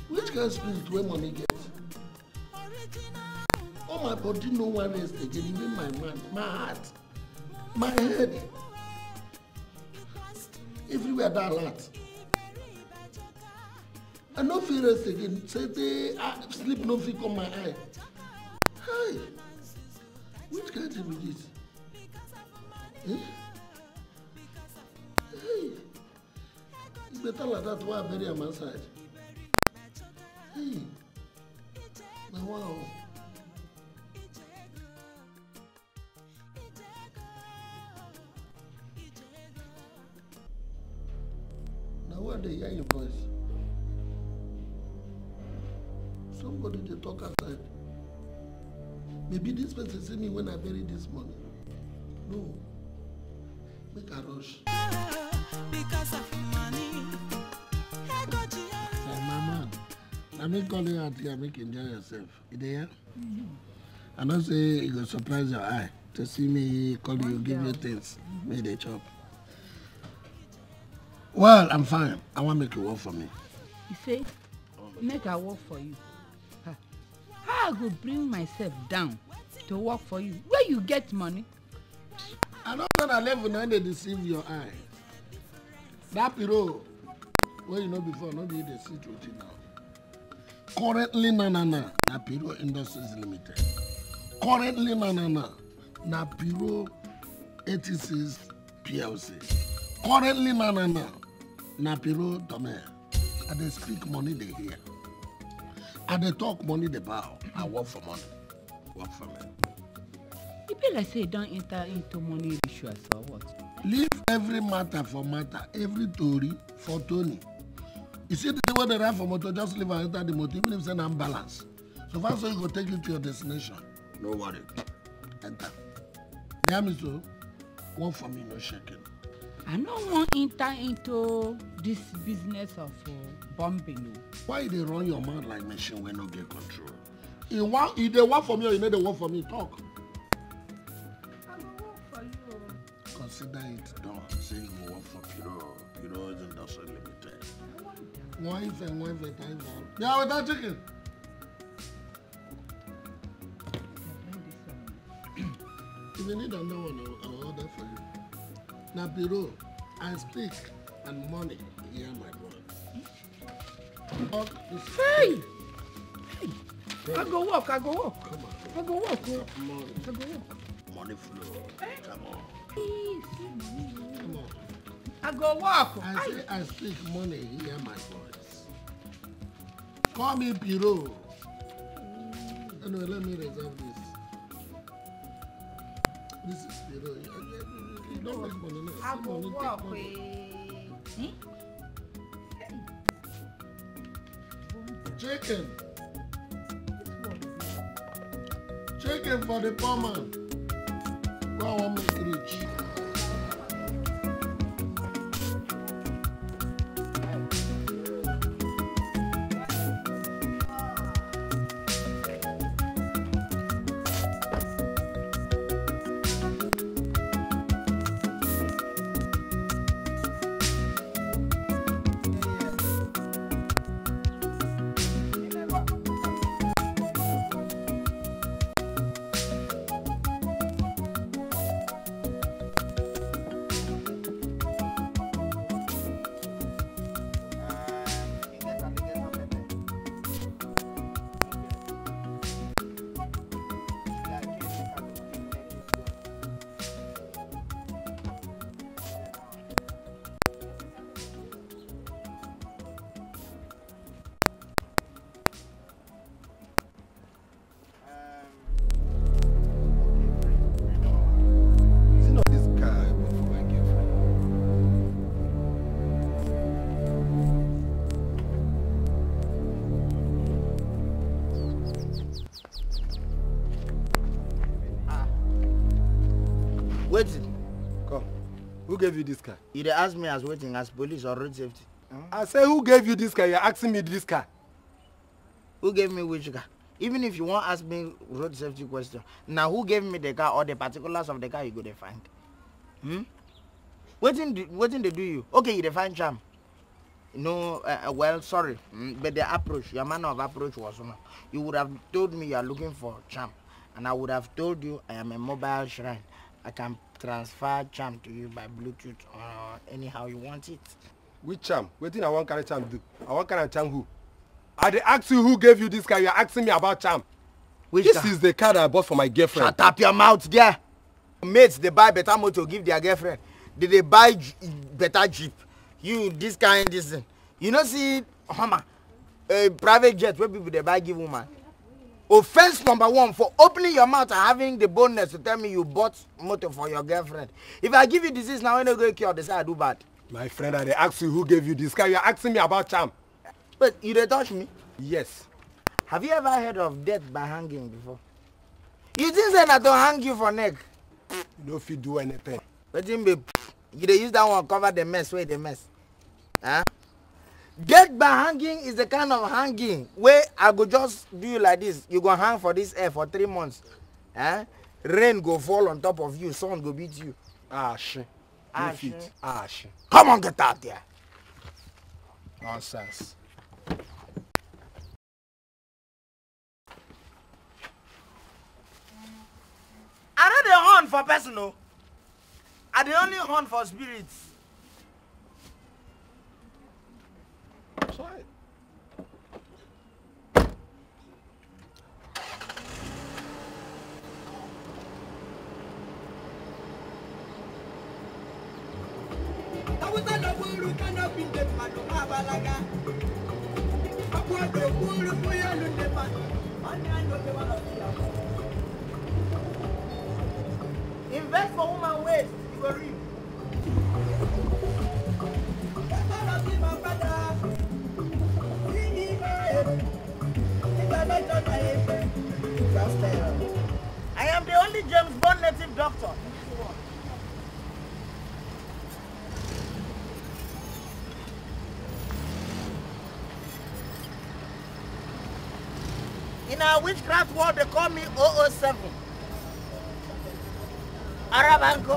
Which kind of spirit where money gets? Oh, my body no one rest again, even my mind, my heart, my head. Everywhere that lot. I no feel rest again. Say they sleep no feel on my eye. Hey, which kind of thing is this? Eh? Hey, it's better like that why I bury on my side. Hey, now wow. Now where they hear your voice? Somebody they talk outside. Maybe this person see me when I bury this money. No, make a rush. Because of money. Say, my man, I make call you out here, make you enjoy yourself. You there? I don't say you go surprise your eye to see me call you, give you things, make they chop. Well, I'm fine. I want to make you work for me. You say, make I work for you. How I go bring myself down to work for you? Where you get money? I'm not gonna level now they deceive your eye. That piro, where you know before, not be the sit with it now. Currently, na Piro Industries Limited. Currently, na Piro 86 PLC. Currently, na Piro Domain. And they speak money they hear. And they talk money they bow. I work for money. Work for me. You be like say you don't enter into money issues or what? Leave every matter for matter, every story for Tony. You see the way they ride for motor, just leave and enter the motor, even if it's an imbalance. So far so you go take you to your destination. No worry. Enter. Yeah, me so. Work for me, no shaking. I don't want to enter into this business of bombing. Why they run your mouth like machine when no get control? If they work for me or you know they work for me, talk. I will work for you. Consider it done. Say you go work for Piro Industries Limited. One for time for. Yeah, with that chicken. If you need another one, I'll order for you. Now, Piro, I speak and money hear my voice. Hey! I go walk. Come on. I go walk. Money. I go walk. Money flow. Hey. Come on. Come on. I go walk. I say I speak money hear my voice. Call me Piro. Anyway, let me reserve this. This is Piro. You don't make money now. I go walk. Chicken. Chicken for the poor man. Go on, make rich. Waiting. Come. Who gave you this car? You dey ask me as waiting as police or road safety. I say who gave you this car? You're asking me this car. Who gave me which car? Even if you won't ask me road safety question, now who gave me the car or the particulars of the car you go to find? Waiting they do you? Okay, you define charm. No, well, sorry, but the approach, your manner of approach was wrong. You would have told me you are looking for charm, and I would have told you I am a mobile shrine. I can transfer charm to you by Bluetooth or anyhow you want it. Which charm? Waiting, I want carry charm do. I want carry charm who? I dey ask you who gave you this car. You're asking me about charm. Which this car? Is the car that I bought for my girlfriend. Shut up your mouth, yeah. Mates, they buy better motor give their girlfriend. Did they buy better Jeep? You, this kind, this thing. You know, see, Hummer, a private jet where people they buy give woman. Offense number one for opening your mouth and having the boldness to tell me you bought motor for your girlfriend. If I give you disease now, when you go cure, they say I do bad. My friend, I dey ask you who gave you this car. You're asking me about charm. But you dey touch me? Yes. Have you ever heard of death by hanging before? You think say that to hang you for neck? You know if you do anything. But you dey use that one cover the mess where the mess. Huh? Death by hanging is the kind of hanging where I go just do you like this. You go hang for this air for 3 months. Huh? Rain go fall on top of you. Sun go beat you. Ash. Ash. Ash. Come on, get out there. Nonsense. I know the horn for personal. I the only horn for spirits. Try it. Invest for woman waste, you go reap. I am the only James Bond native doctor. In our witchcraft world, they call me 007. Arabanco.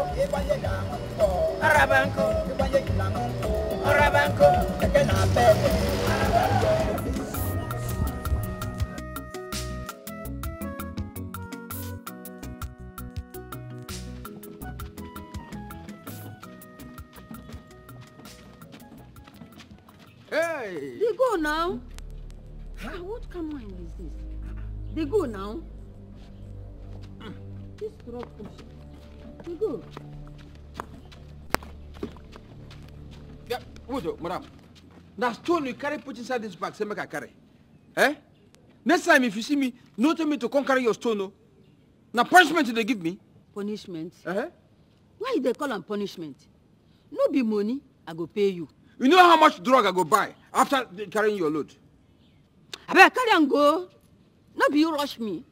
Arabanco. Arabanco. Hey! They go now. Huh? What kind of wine is this? They go now. This rock push. They go. Yeah, wait, madam. Now stone you carry put inside this bag, say make I carry. Eh? Next time if you see me, no tell me to come carry your stone, no. Now punishment they give me. Punishment? Uh-huh. Why they call them punishment? No be money, I go pay you. You know how much drug I go buy after carrying your load? I better carry and go. No be you rush me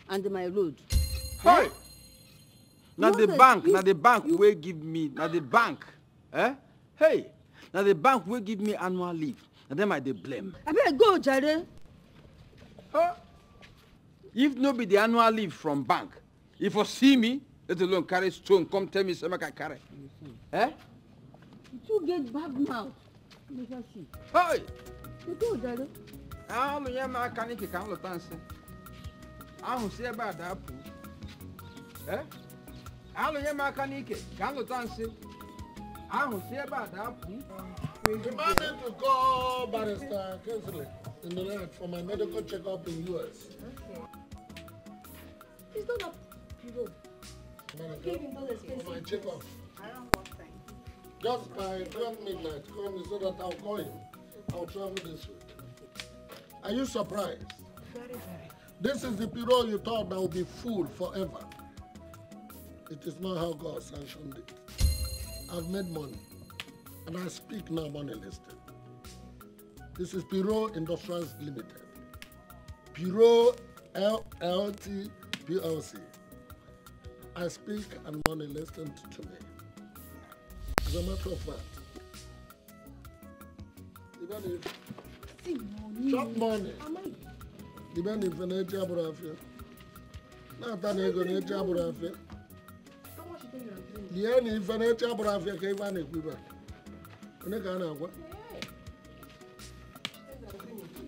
and my load. Hey! Now No, the that bank, you- now the bank will give me, now the bank. Eh? Hey! Now the bank will give me annual leave. And then I they blame. I better go, Jare. Huh? If no be the annual leave from bank, if you see me, let alone carry stone, come tell me something I carry. Eh? You get bad mouth. Make her see. Hey! They go, Jare. I don't know my mechanic can look dance. I don't say about that. Eh? I don't know my mechanic can look dance. I don't say about that. Demanding to call Barrister Kinsley in the night for my medical checkup in US. It's not a period. For my checkup. I don't want time. Just by 12 midnight, call me so that I'll call him. I'll travel this week. Are you surprised? Very, very. This is the bureau you thought that will be full forever. It is not how God sanctioned it. I've made money, and I speak now money listed. This is Bureau Industrials Limited. Bureau LLT PLC. I speak and money listen to me. As a matter of fact, even if chop money, even if an age abrafia, not an ego age abrafia. The end if an age abrafia came on equivalent.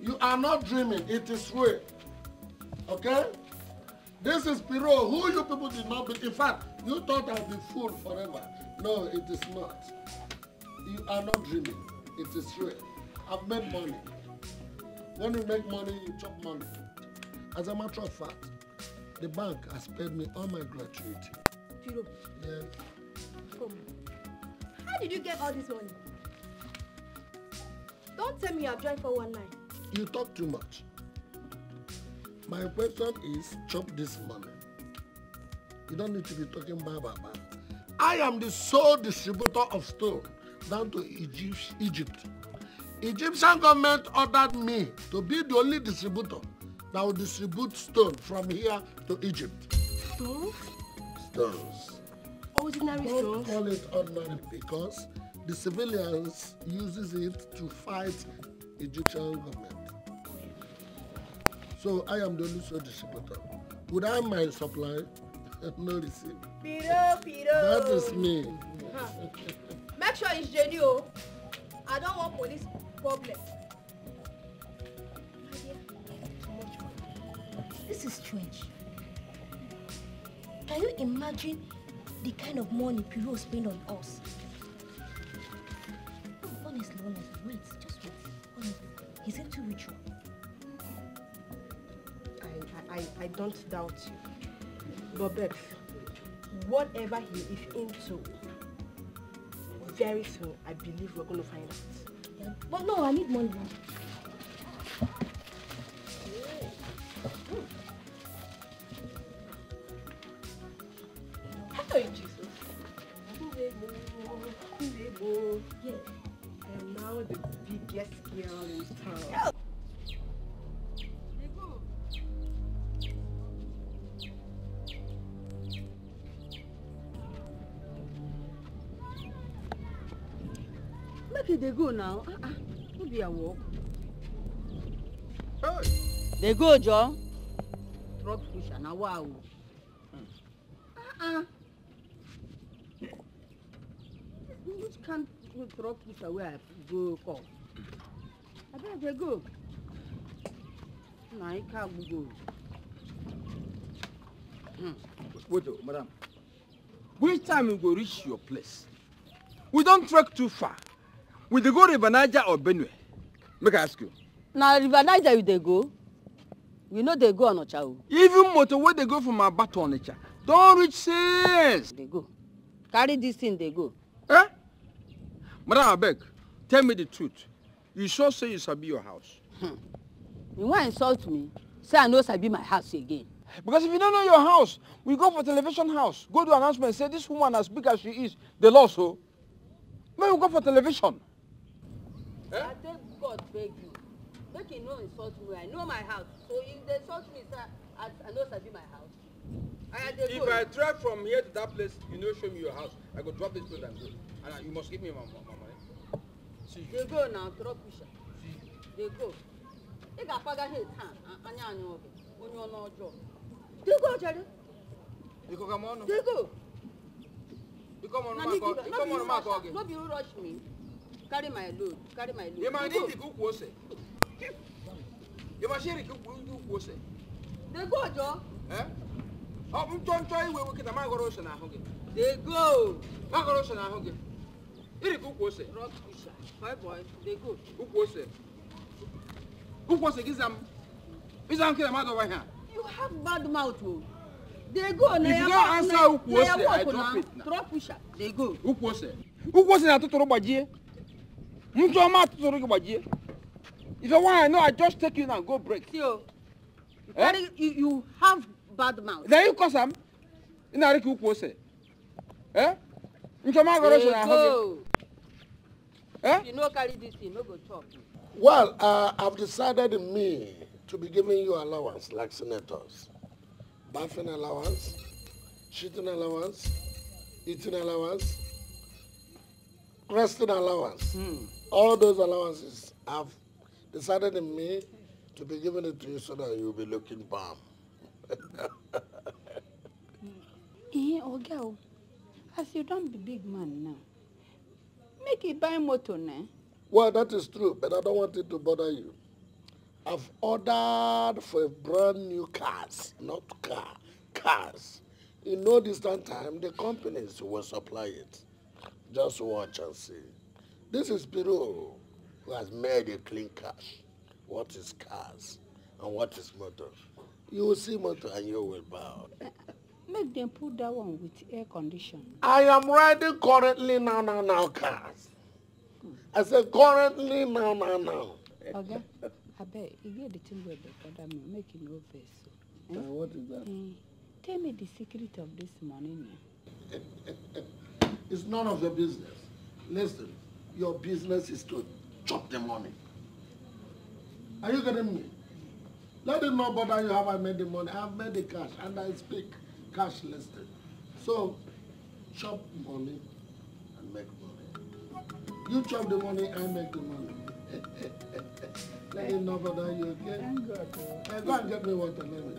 You are not dreaming, it is real. Okay? This is Piro, who you people did not be. In fact, you thought I'd be fooled forever. No, it is not. You are not dreaming. It is real. I've made money. When you make money, you chop money. As a matter of fact, the bank has paid me all my gratuity. Piro. Yes. Come. How did you get all this money? Don't tell me you have joined for one night. You talk too much. My question is, chop this money. You don't need to be talking blah. I am the sole distributor of stone down to Egypt. Egyptian government ordered me to be the only distributor that will distribute stone from here to Egypt. Stones? Stones. Ordinary Don't stones? call it ordinary because the civilians uses it to fight Egyptian government. So I am the only sole distributor. Without my supply, no receipt. Piro. That is me. Make sure it's genuine. I don't want police problem. My dear, too much money. This is strange. Can you imagine the kind of money Piro spent on us? Honestly, wait, just wait. Honestly, he's into ritual. I don't doubt you. But Bex, whatever he is into, very soon, I believe we're going to find out. Yeah. But no, I need money now. Hello, Jesus. Yeah. And now the biggest girl in town. They go now. Who be a walk? Hey. They go, John. Truck pusher now. Wow. Which can't truck pusher where I go call? I bet they go. Now I can't go. Wait, madam. Which time you go reach your place? We don't trek too far. Will they go River Niger or Benue? Make I ask you. Now River Niger they go. We know they go on Ocha. Even motorway they go from Aba to Onitsha. Don't reach sense. They go. Carry this thing, they go. Eh? Madam, I beg, tell me the truth. You sure say you sabi your house? You want to insult me? Say I know sabi my house again. Because if you don't know your house, we go for television house. Go to announcement, say this woman as big as she is, the law so. Maybe we go for television. Eh? I thank God beg you. Make you no insult me. I know my house. So if they insult me, sir, I know sabi my house. If I drive from here to that place, you know, show me your house. I go drop this place and go. And you must give me my money. See. They go now, drop pusher. They go. They got father his hand. They go, Jerry. You go come on. They go. You come on, you come on, Mark. No, you rush me. Carry my load. Carry my load. You might need to cook what's it. You must share it cook what's it. They go, Joe. Eh? Oh, don't try where we get a Margaret and a huggy. They go. Margaret and a huggy. It cook what's it. Rock pusher. My boy, they go. Who was it? Who was it? Is Uncle Amado right here? You have bad mouth, oh. They go. If you don't answer who was it, I drop it now. Drop pusher. They go. Who was it? Who was it? I told you about you. If you want, I know, I just take you now, go break. See, you have bad mouth. Then you cause him. In a who was it? Eh? You come out, go. Eh? You know, carry this thing, no go talk. Well, I've decided in me to be giving you allowance like senators. Bathing allowance, shooting allowance, eating allowance, resting allowance. All those allowances have decided in me to be giving it to you so that you'll be looking balm. Girl, as you don't be big man now, make it buy motor now. Well, that is true, but I don't want it to bother you. I've ordered for a brand new cars, not cars. In no distant time, the companies will supply it. Just watch and see. This is Peru, who has made a clean cash. What is cars and what is motor? You will see motor and you will bow. Make them put that one with air condition. I am riding currently now cars. I said currently now. Okay, I bet you get the thing where they bother me, make you no face. What is that? Tell me the secret of this money now. It's none of your business. Listen, your business is to chop the money. Are you getting me? Let it not bother you how I made the money. I've made the cash and I speak cash listed. So, chop money and make money. You chop the money, I make the money. Let it not bother you, okay? Thank God. Go and get me water, let me.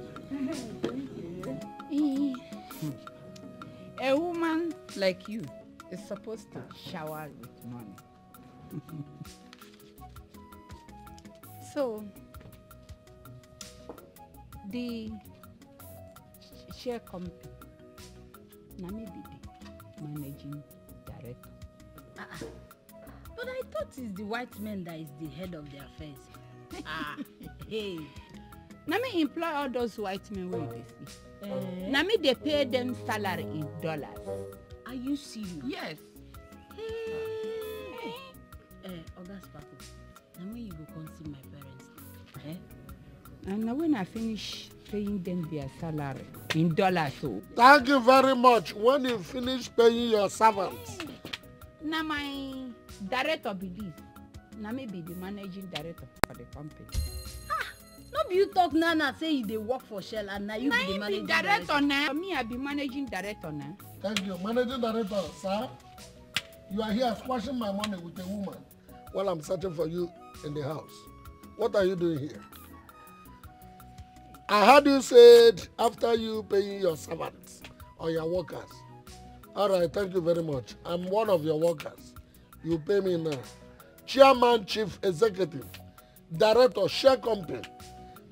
A woman like you is supposed to shower with money. So, the share company, now maybe the managing director. But I thought it's the white man that is the head of the affairs. Hey. Now me employ all those white men where they see. Now me they pay them salary in dollars. Are you serious? Yes. Hey. Oga Sparkle, now when you go come see my parents? And now when I finish paying them their salary in dollars, so. Thank you very much. When you finish paying your servants. Now my director be this. Now me be the managing director for the company. No be you talk now say you dey work for Shell and now you be the managing director. Now. Me I be managing director now. Thank you. Managing director, sir. You are here squashing my money with a woman while I'm searching for you in the house. What are you doing here? I heard you said after you paying your servants or your workers. All right, thank you very much. I'm one of your workers. You pay me now. Chairman, Chief Executive, Director, Share Company,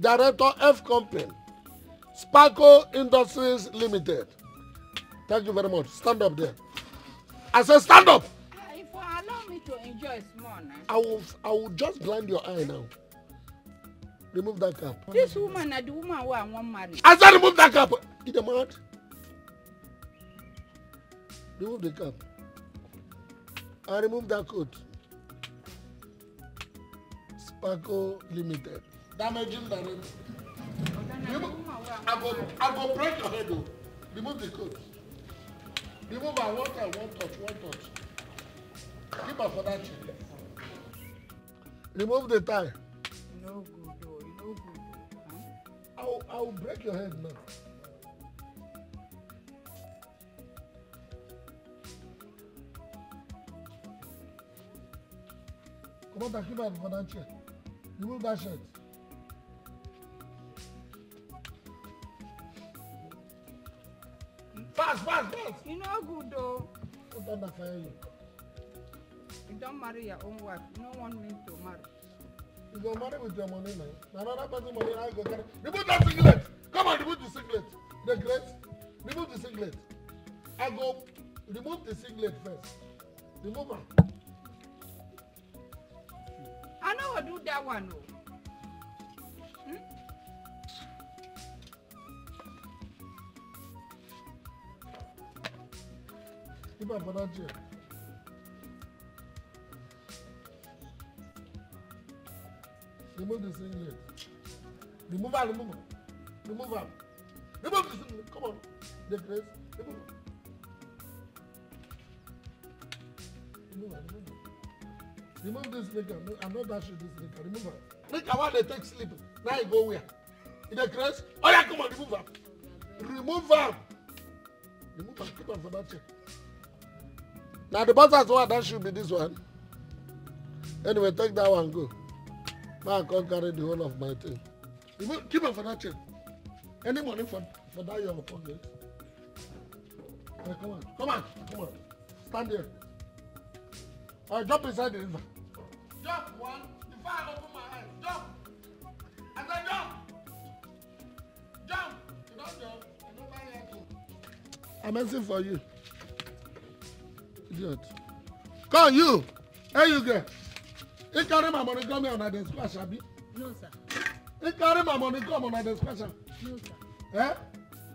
Director, F Company, Sparkle Industries Limited. Thank you very much. Stand up there. I said stand up. If you allow me to enjoy small now. I will just blind your eye now. Remove that cap. This woman is the woman who I want marry. I said remove that cap. Get them out. Remove the cap. I remove that coat. Sparkle Limited. Damaging the rim. I go break your head though. Remove the coat. Remove her one touch. Keep her for that chair. Remove the tie. No good though, no good though. I will break your head now. Come on, keep her for that chair. Remove that shirt. Fast. You know good though. Don't underfire you. You don't marry your own wife. You don't want me to marry. You go marry with your money now. Another person money now you go carry. Remove that singlet. Come on, remove the singlet. The grace. Remove the singlet. I go remove the singlet first. Remove her. I know what do that one though. Keep her for that chair. Remove the singlet. Remove her. Remove the singlet. Come on. The grace. Remove her. Remove this nigga. I'm not dashing this nigga. Remove her. Nigga, why they take sleep? Now you go where? In the grace? Oh yeah, come on, remove her. Remove her. Remove and keep on for that check. Now the butters one, that should be this one. Anyway, take that one, go. Now I can't carry the whole of my thing. Remove, keep on for that check. Any money for that your pocket? Hey, come on. Stand there. Jump inside the river. Jump one. Before I open my eyes, jump. I said jump. Jump. You don't jump. You don't buy anything. I'm asking for you. Idiot. Come you. Here you go. You carry my money come here on the squash, Abi? No, sir. You carry my money come on the squash. No, sir. Eh?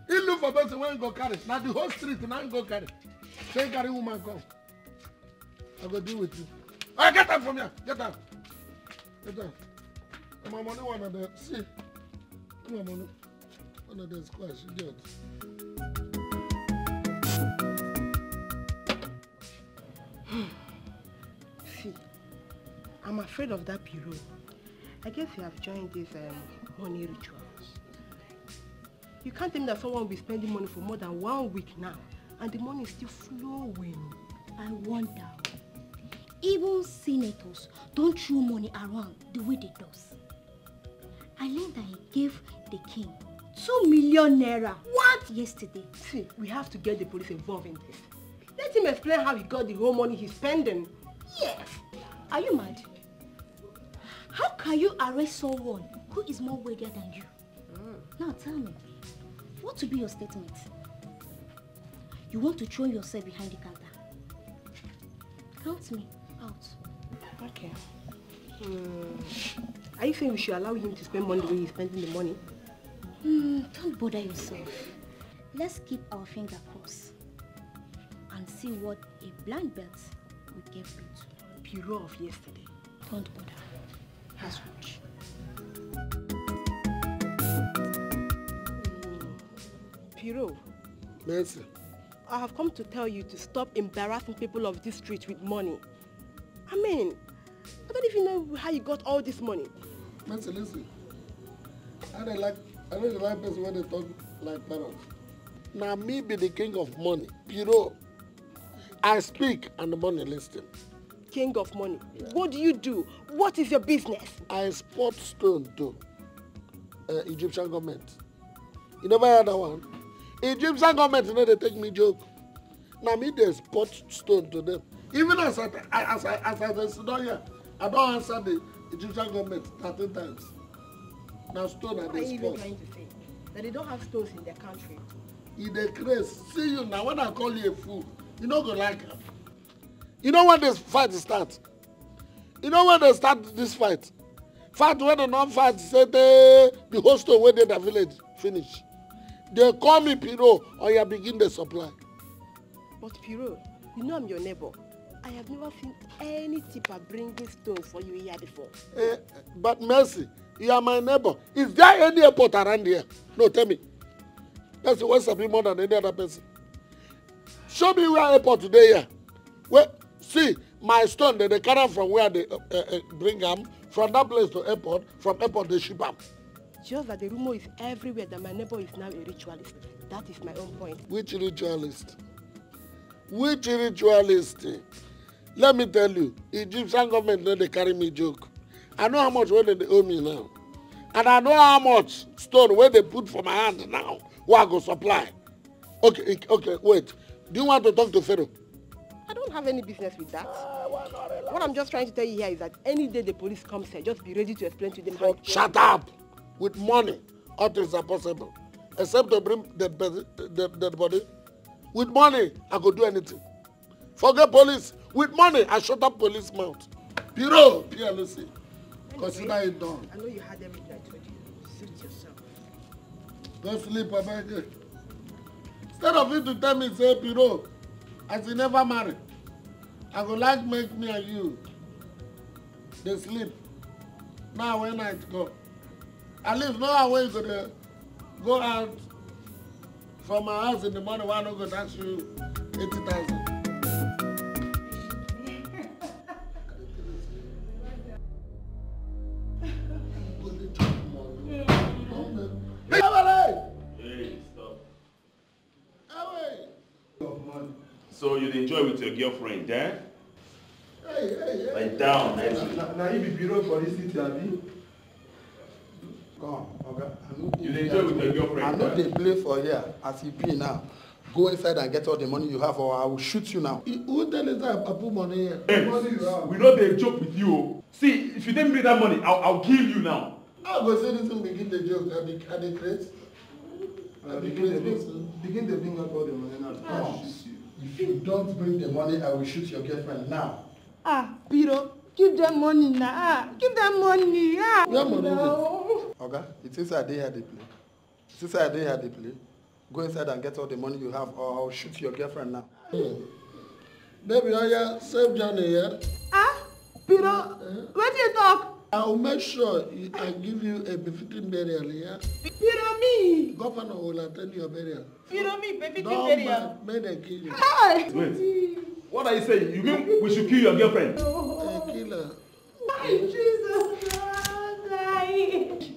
You look for person when you go carry. Now the whole street now you go carry. Say you carry woman come. I go deal with you. Hey, get out from here. Get out. Get out. And my money one of the see. My money one of the squash. Idiot. See, I'm afraid of that bureau. I guess you have joined this money rituals. You can't tell me that someone will be spending money for more than 1 week now, and the money is still flowing. I wonder. Even senators don't throw money around the way they does. I learned that he gave the king 2 million naira. What? Yesterday. See, we have to get the police involved in this. Let him explain how he got the whole money he's spending. Yes. Are you mad? How can you arrest someone who is more wealthier than you? Now tell me, what will be your statement? You want to throw yourself behind the counter? Count me out. Okay. Are you saying we should allow him to spend money the way he's spending the money? Don't bother yourself. Let's keep our finger crossed and see what a blind belt will give birth to. Bureau of yesterday. Don't bother. Let's watch. Bureau. Mercy. I have come to tell you to stop embarrassing people of this street with money. I mean, I don't even know how you got all this money. Mercy, listen. I don't like person when they talk like parents. Now me be the king of money. Bureau. I speak and the money listen. King of money. Yeah. What do you do? What is your business? I spot stone to Egyptian government. You never heard that one? Egyptian government, you know, they take me joke. Now me they spot stone to them. Even as I sit down here, I don't answer the Egyptian government 13 times. Now stone at the spot. What are you even trying to say? That they don't have stones in their country? In the craze. See you now, when I call you a fool, you don't go like it. You know when this fight starts? You know when they start this fight? Fight when they not fight, say the whole stone where they the village finish. They call me Piro or you begin the supply. But Piro, you know I'm your neighbor. I have never seen any tipper bringing stones for you here before. But Mercy, you are my neighbor. Is there any airport around here? No, tell me. Mercy wants to be more than any other person. Show me where airport today here. Well, see, my stone, they carry from where they bring them, from that place to airport, from airport they ship them. Just that the rumor is everywhere that my neighbor is now a ritualist. That is my own point. Which ritualist? Which ritualist? Let me tell you, Egyptian government know they carry me joke. I know how much they owe me now. And I know how much stone where they put for my hand now, where I go supply. Okay, wait. Do you want to talk to Pharaoh? I don't have any business with that. What I'm just trying to tell you here is that any day the police comes here, just be ready to explain to them how... Shut up! With money, all things are possible. Except to bring the body. With money, I could do anything. Forget police. With money, I shut up police mouth. Bureau, PLC. Consider it done. I know you had everything I told you. Suit yourself. Go sleep, I beg you. Instead of you to tell me, say, Bureau, as you never marry, I would like make me and you. They sleep. Now when I go. At least no way you could go out from my house in the morning while I'm going to ask you 80,000. Hey, stop. So you'd enjoy with your girlfriend, eh? Hey. Lie down. Now you be bureau for this city, Abi. Come on, okay. You'd enjoy with your girlfriend. I know they play for here as you be now. Go inside and get all the money you have, or I will shoot you now. Who tell us that I put money here? Hey, we know they joke with you. See, if you didn't bring that money, I'll kill you now. I'll go say this and begin the joke. Are they crazy? Begin to bring up all the money now. I'll shoot you. If you don't bring the money, I will shoot your girlfriend now. Piro, give them money now. Give them money. Where money? Okay, it's inside there they play. It's inside there they play. Go inside and get all the money you have, or I'll shoot your girlfriend now. Baby, are you safe journey here? Piro, what do you talk? I'll make sure I give you a befitting burial here. Piro me. Governor will attend your burial. Piro me, befitting Don't burial. may they kill you. Wait. What are you saying? You mean we should kill your girlfriend? Kill her. Jesus.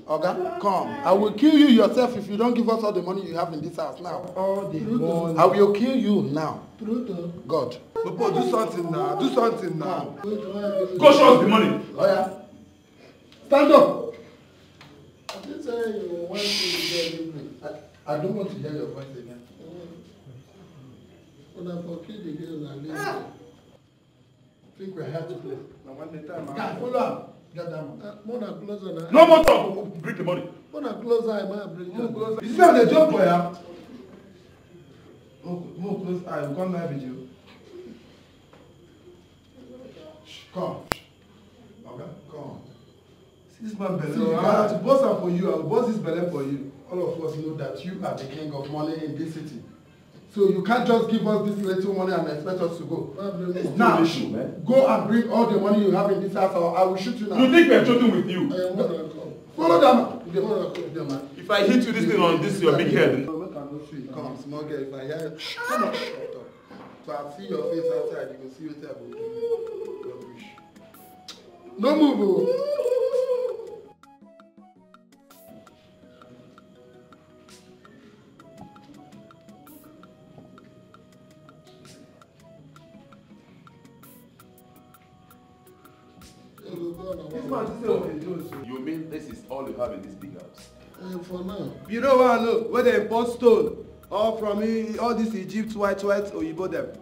Okay, come. I will kill you yourself if you don't give us all the money you have in this house now. All the money. I will kill you now. God. Popo, do something now. Do something now. Go show us the money. Oh yeah. Stand up. I didn't say you want to hear me. I don't want to hear your voice again. When I forgive the girls and leave I think we're here to play. Now one day time. Can follow him. Get that money. Mona closer now. No more talk. Bring the money. Mona closer, I might bring you. Is that the job for ya? Move close eye. We can't have you. Come. Okay, come. See this man belly. See, I have to boss am for you. I will boss this belly for you. All of us know that you are the king of money in this city. So you can't just give us this little money and expect us to go. Now, go and bring all the money you have in this house or I will shoot you now. You think we are joking with you? Follow them. If I hit you this thing on this your big head. Come, small girl, if I hear you, come on, shut up. So I see your face outside, you can see what I will do. Rubbish. No move. You mean this is all you have in this big house? For now. You know what I know? Where they import stone. All from all this Egypt, white, Oyibo them.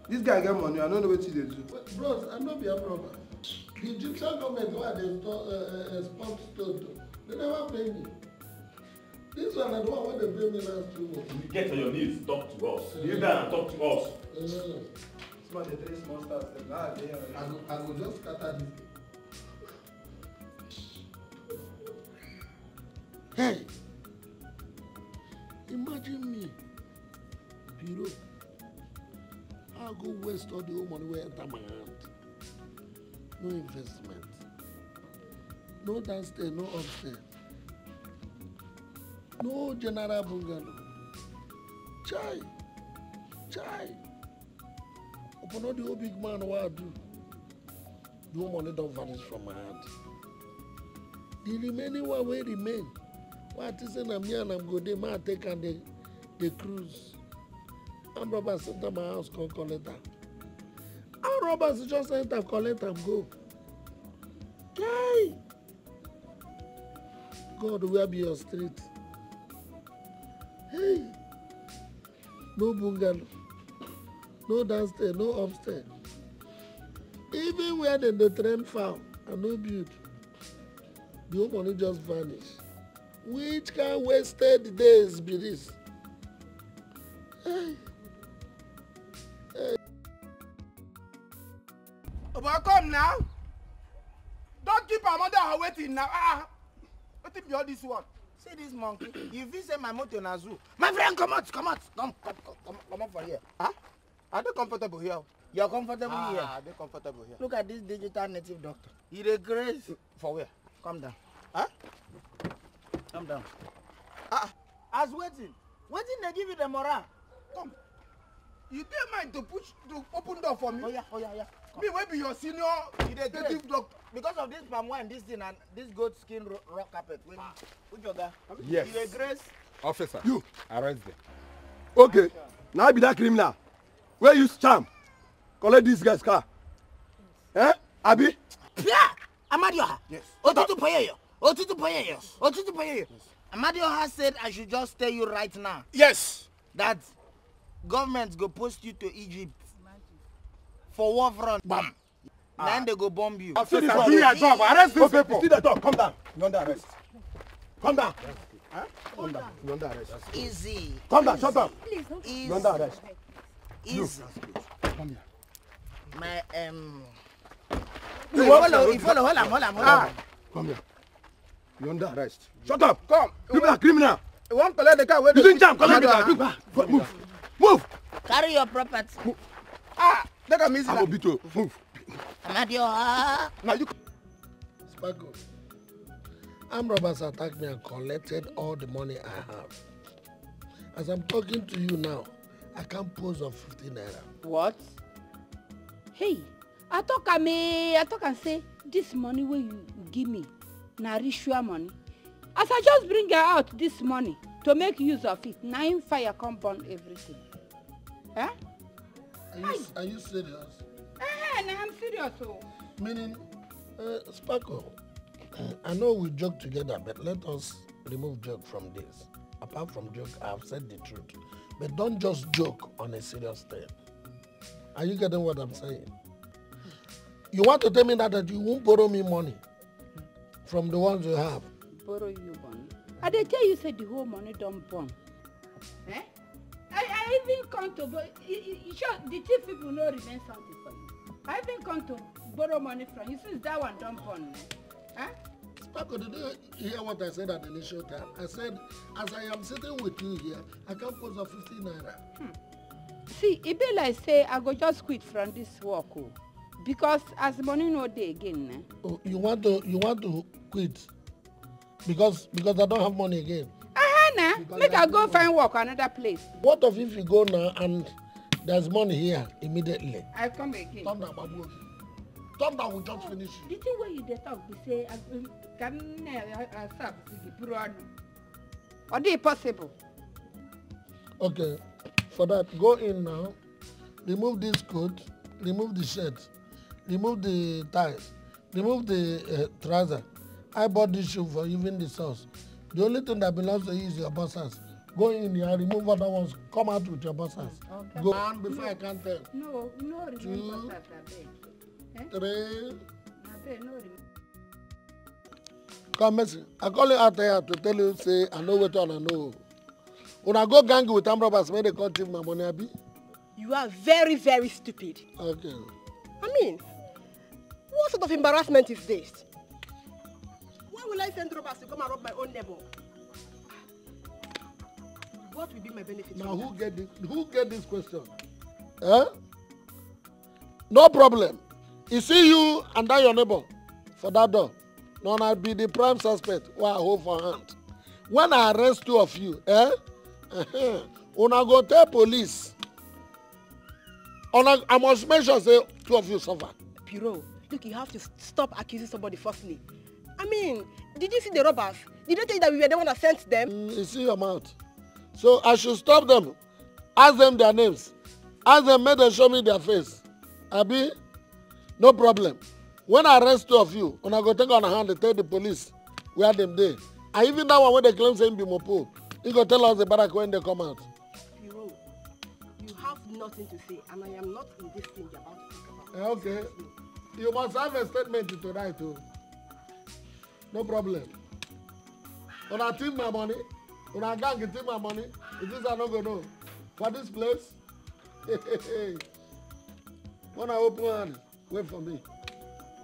This guy get money, I don't know what they do. Bros, I know be a problem. The Egyptian government, why they export stone to? They never pay me. This one, I don't want when they pay me last 2 months. You get on your knees, talk to us. Kneel down and talk to us. Small, the 3 small stars. I go just scatter this. Hey, imagine me, Bureau. I'll go waste all the whole money where enter my hand. No investment. No downstairs, no upstairs. No general bungalow. Chai. Upon all the whole big man, what I do? The whole money don't vanish from my hand. The remaining one will remain. What is in me and I'm good, they might take and they cruise. I'm robbers enter my house, come collect them. Our robbers just enter, collect and go. Okay. God, where be your street? Hey. No bungalow. No downstairs, no upstairs. Even where the train found and no build. The whole money just vanished. Which kind wasted days be this? Hey. But come now. Don't keep our mother waiting now. What if you're this one? See this monkey. You visit my motor na zoo. My friend, come out. Come out for here. Huh? Are they comfortable here? You're comfortable here. Are they comfortable here? Look at this digital native doctor. He the grace. For where? Come down. Huh? Come down. As waiting. Waiting they give you the moral. Come. You dare mind to open door for me? Oh yeah. Come. Me will be your senior native doctor. Because of this palm wine, this thing and this goat skin rock carpet. Which other? Yes. You the grace. Officer. You. Arrest them. Okay. Now be that criminal. Where use charm? Collect this guy's car. Eh? Abi? Yeah, Amadioha. Yes. Otutu Poyeyo. Amadioha said I should just tell you right now. Yes. That government go post you to Egypt for war front. Bam. Then they go bomb you. See this one. Do your job. Arrest these people. See the talk. Come down. You're under arrest. Come down. Huh? Come down. You're under arrest. Easy. Come down. Shut up. Please don't. Easy. You're under arrest. Easy. Come here. My You follow. Hold on. Come here. You're under arrest. Shut up. Come. People are criminal. You want to collect the car? You didn't jump. Collect the car. Move. Carry your property. Look at me. I will beat you. Move. Amadioha. Now you. Sparkle. Armed robbers attacked me and collected all the money I have. As I'm talking to you now, I can't pose on 50 naira. What? Hey, I talk and say, this money where you give me, na ritual money. As I just bring her out this money to make use of it, now in fire come burn everything. Huh? Are you serious? No, I'm serious. Oh. Meaning, Sparkle, I know we joke together, but let us remove joke from this. Apart from joke, I have said the truth. But don't just joke on a serious thing. Are you getting what I'm saying? You want to tell me that you won't borrow me money from the ones you have? Borrow you money? I dey tell you, say the whole money don't burn. Eh? I even come to, but sure, the chief people know remain something for you. I even come to borrow money from you since that one don't burn. Huh? Sparkle, did you hear what I said at the initial time? I said, as I am sitting with you here, I can't pose a 50 naira. See, it be like say I go just quit from this work, oh, because as money no day again. Eh? Oh, you want to quit because I don't have money again. Make I go find work another place. What if you go now and there's money here immediately? I come again. Thunder, Babu. Thunder will just finish you. The thing where you dey talk be say can stop the puro. Or dey possible? Okay, for that, go in now. Remove this coat. Remove the shirt. Remove the ties. Remove the trouser. I bought this shoe for even the sauce. The only thing that belongs to you is your boxers. Go in here, remove other ones, come out with your boxers. Okay. Go on before I can't tell. No, remove boxers, I beg. 3. I beg, no remove. Come, Messi. I call you out there to tell you, say, I know what I know. When I go gang with armed robbers, when they can't take my money, Abi? You are very, very stupid. Okay. I mean, what sort of embarrassment is this? Why will I send robbers to come and rob my own neighbor? What will be my benefit? Now, who get this question? Eh? No problem. You see you and that your neighbor for that door. No, I'll be the prime suspect who I hold for hand. When I arrest 2 of you, when I go tell police, I must make sure say 2 of you suffer. Piro, look, you have to stop accusing somebody falsely. I mean, did you see the robbers? Did they tell you that we were the one that sent them? You see your mouth. So I should stop them, ask them their names, ask them, make them show me their face. Abi, no problem. When I arrest 2 of you, when I go take on a hand, they tell the police where them there. And even that one when they claim saying be Mopo, he go tell us the barrack when they come out. Piro, you have nothing to say, and I am not in this thing you're about to talk about. Okay. You must have a statement to write too. No problem. When I take my money, when I gang take my money, it is I not go know. For this place, when I open hand, wait for me.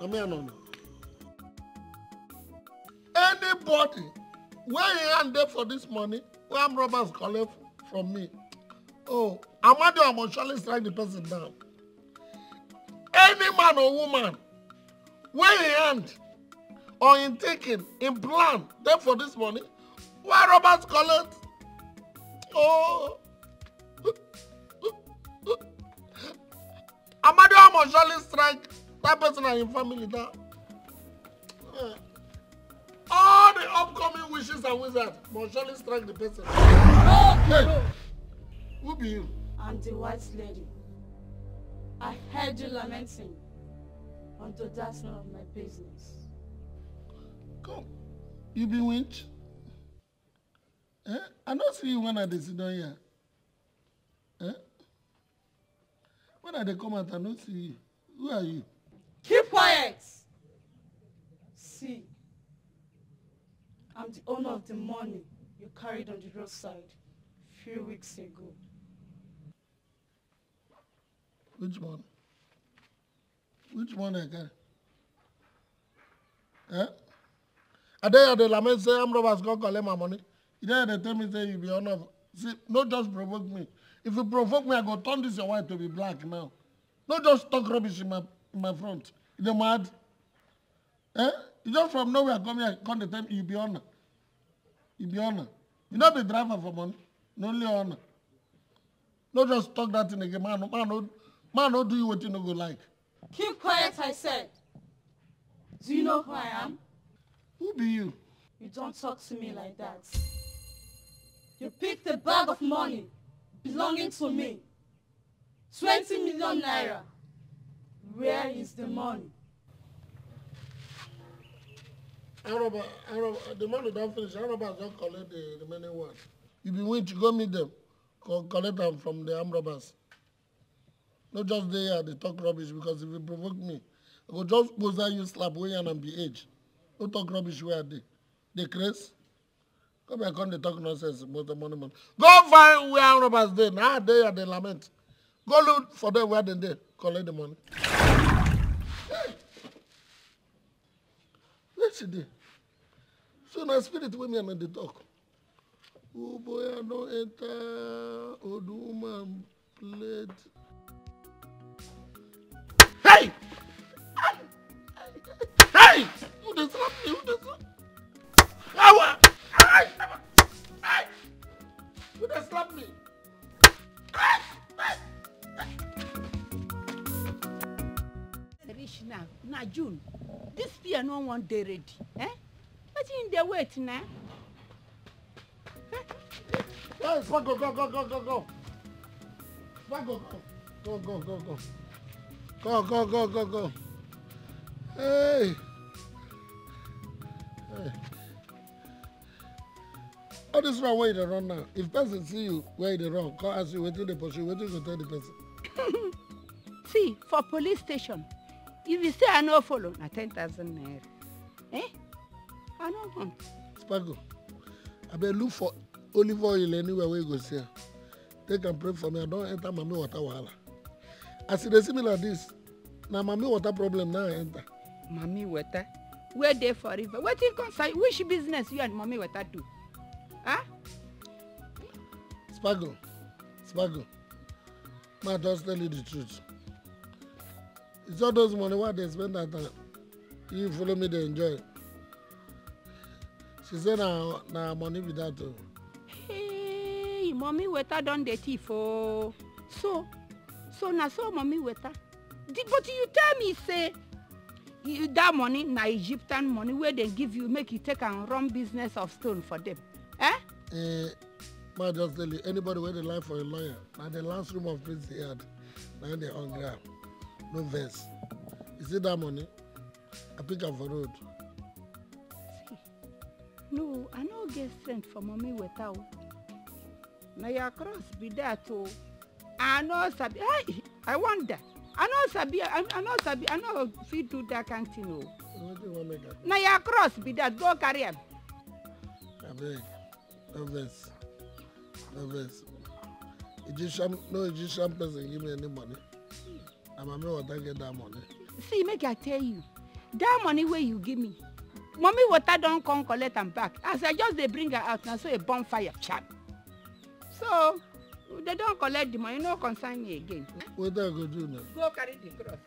No me no. Anybody where he hand there for this money, where I'm robbers collect from me. Oh, I must surely strike the person down. Any man or woman where he hand or in taking, in plan, there for this money, why robbers collect? Oh, I must surely strike that person and his family down. All the upcoming wishes and wizards must surely strike the person. Hey, who be you? I'm the white lady. I heard you lamenting. Although that's none of my business. Come. You be winch? Eh? I don't see you when I sit down here. Eh? When I come out, I don't see you. Who are you? Keep quiet! See, I'm the owner of the money you carried on the roadside a few weeks ago. Which one? Which one again? Eh? I dare the lament say I'm robbers go collect my money. You dare they tell me say you be honor. See, no just provoke me. If you provoke me, I go turn this your white to be black now. No just talk rubbish in my front. You mad? Eh? You just from nowhere come here, come the time you be honor. You be honor. You not be driver for money. No only honor. No just talk that thing again. Man, no do you what you no go like. Keep quiet, I said. Do you know who I am? Who be you? You don't talk to me like that. You picked a bag of money belonging to me. 20 million naira. Where is the money? The money don't finish. Robbers don't collect the remaining one. You be willing to go meet them, collect them from the armed robbers. Not just there they talk rubbish because if you provoke me, I go just pose that you slap way and be age. Don't talk rubbish where they. They craze. Come back on the talk nonsense about the money. Go find where armed robbers there. Now they are the lament. Go look for them where they there. Collect the money. Hey. Let's see there. So now spirit with me and the talk. Oh boy, I don't enter old woman plate. Hey! Hey! Who does slap me? Who does slap me? Hey! Who does slap me? Rich now, June. This beer no one day ready. Eh? What's in the wait now? Hey, Spago, go. Spago, go. Hey. All this run where they run now. If person see you where they run, come ask you waiting the pursue, waiting to tell the person. See, for police station, if you say I no follow, na 10,000 naira. Eh? I no want. Spago, I better look for olive oil anywhere where you go see her. They can pray for me. I don't enter mommy water wahala. As they see me like this, now mommy water problem now I enter. Mommy water? Where they forever? What you concern? Which business you and mommy water do? Huh? Spago, ma just tell you the truth. It's all those money what they spend that time. You follow me, they enjoy. She said na money with that too. Hey, mommy water done the thief oh. So na so mommy water. But you tell me say that money na Egyptian money where they give you make you take and run business of stone for them. Eh? Ma just tell you, anybody where they lie for a lawyer, na the last room of Prince Yard, na they on ground. No verse. You see that money? I pick up for road. See, no, I no get strength for mommy water. Now your cross be there too. I know sabi. Hey, I wonder. I know sabi. I know if you do that kind of thing. What do you want to make? Now your cross be there. Go carry him. I beg. No verse. No Egyptian person give me any money. And mommy water get that money. See, make I tell you, that money where you give me, mommy water don't come collect and back. As I just they bring her out now, so a bonfire chat. So they don't collect the money, no concern me again. What I go do now? Go carry the cross.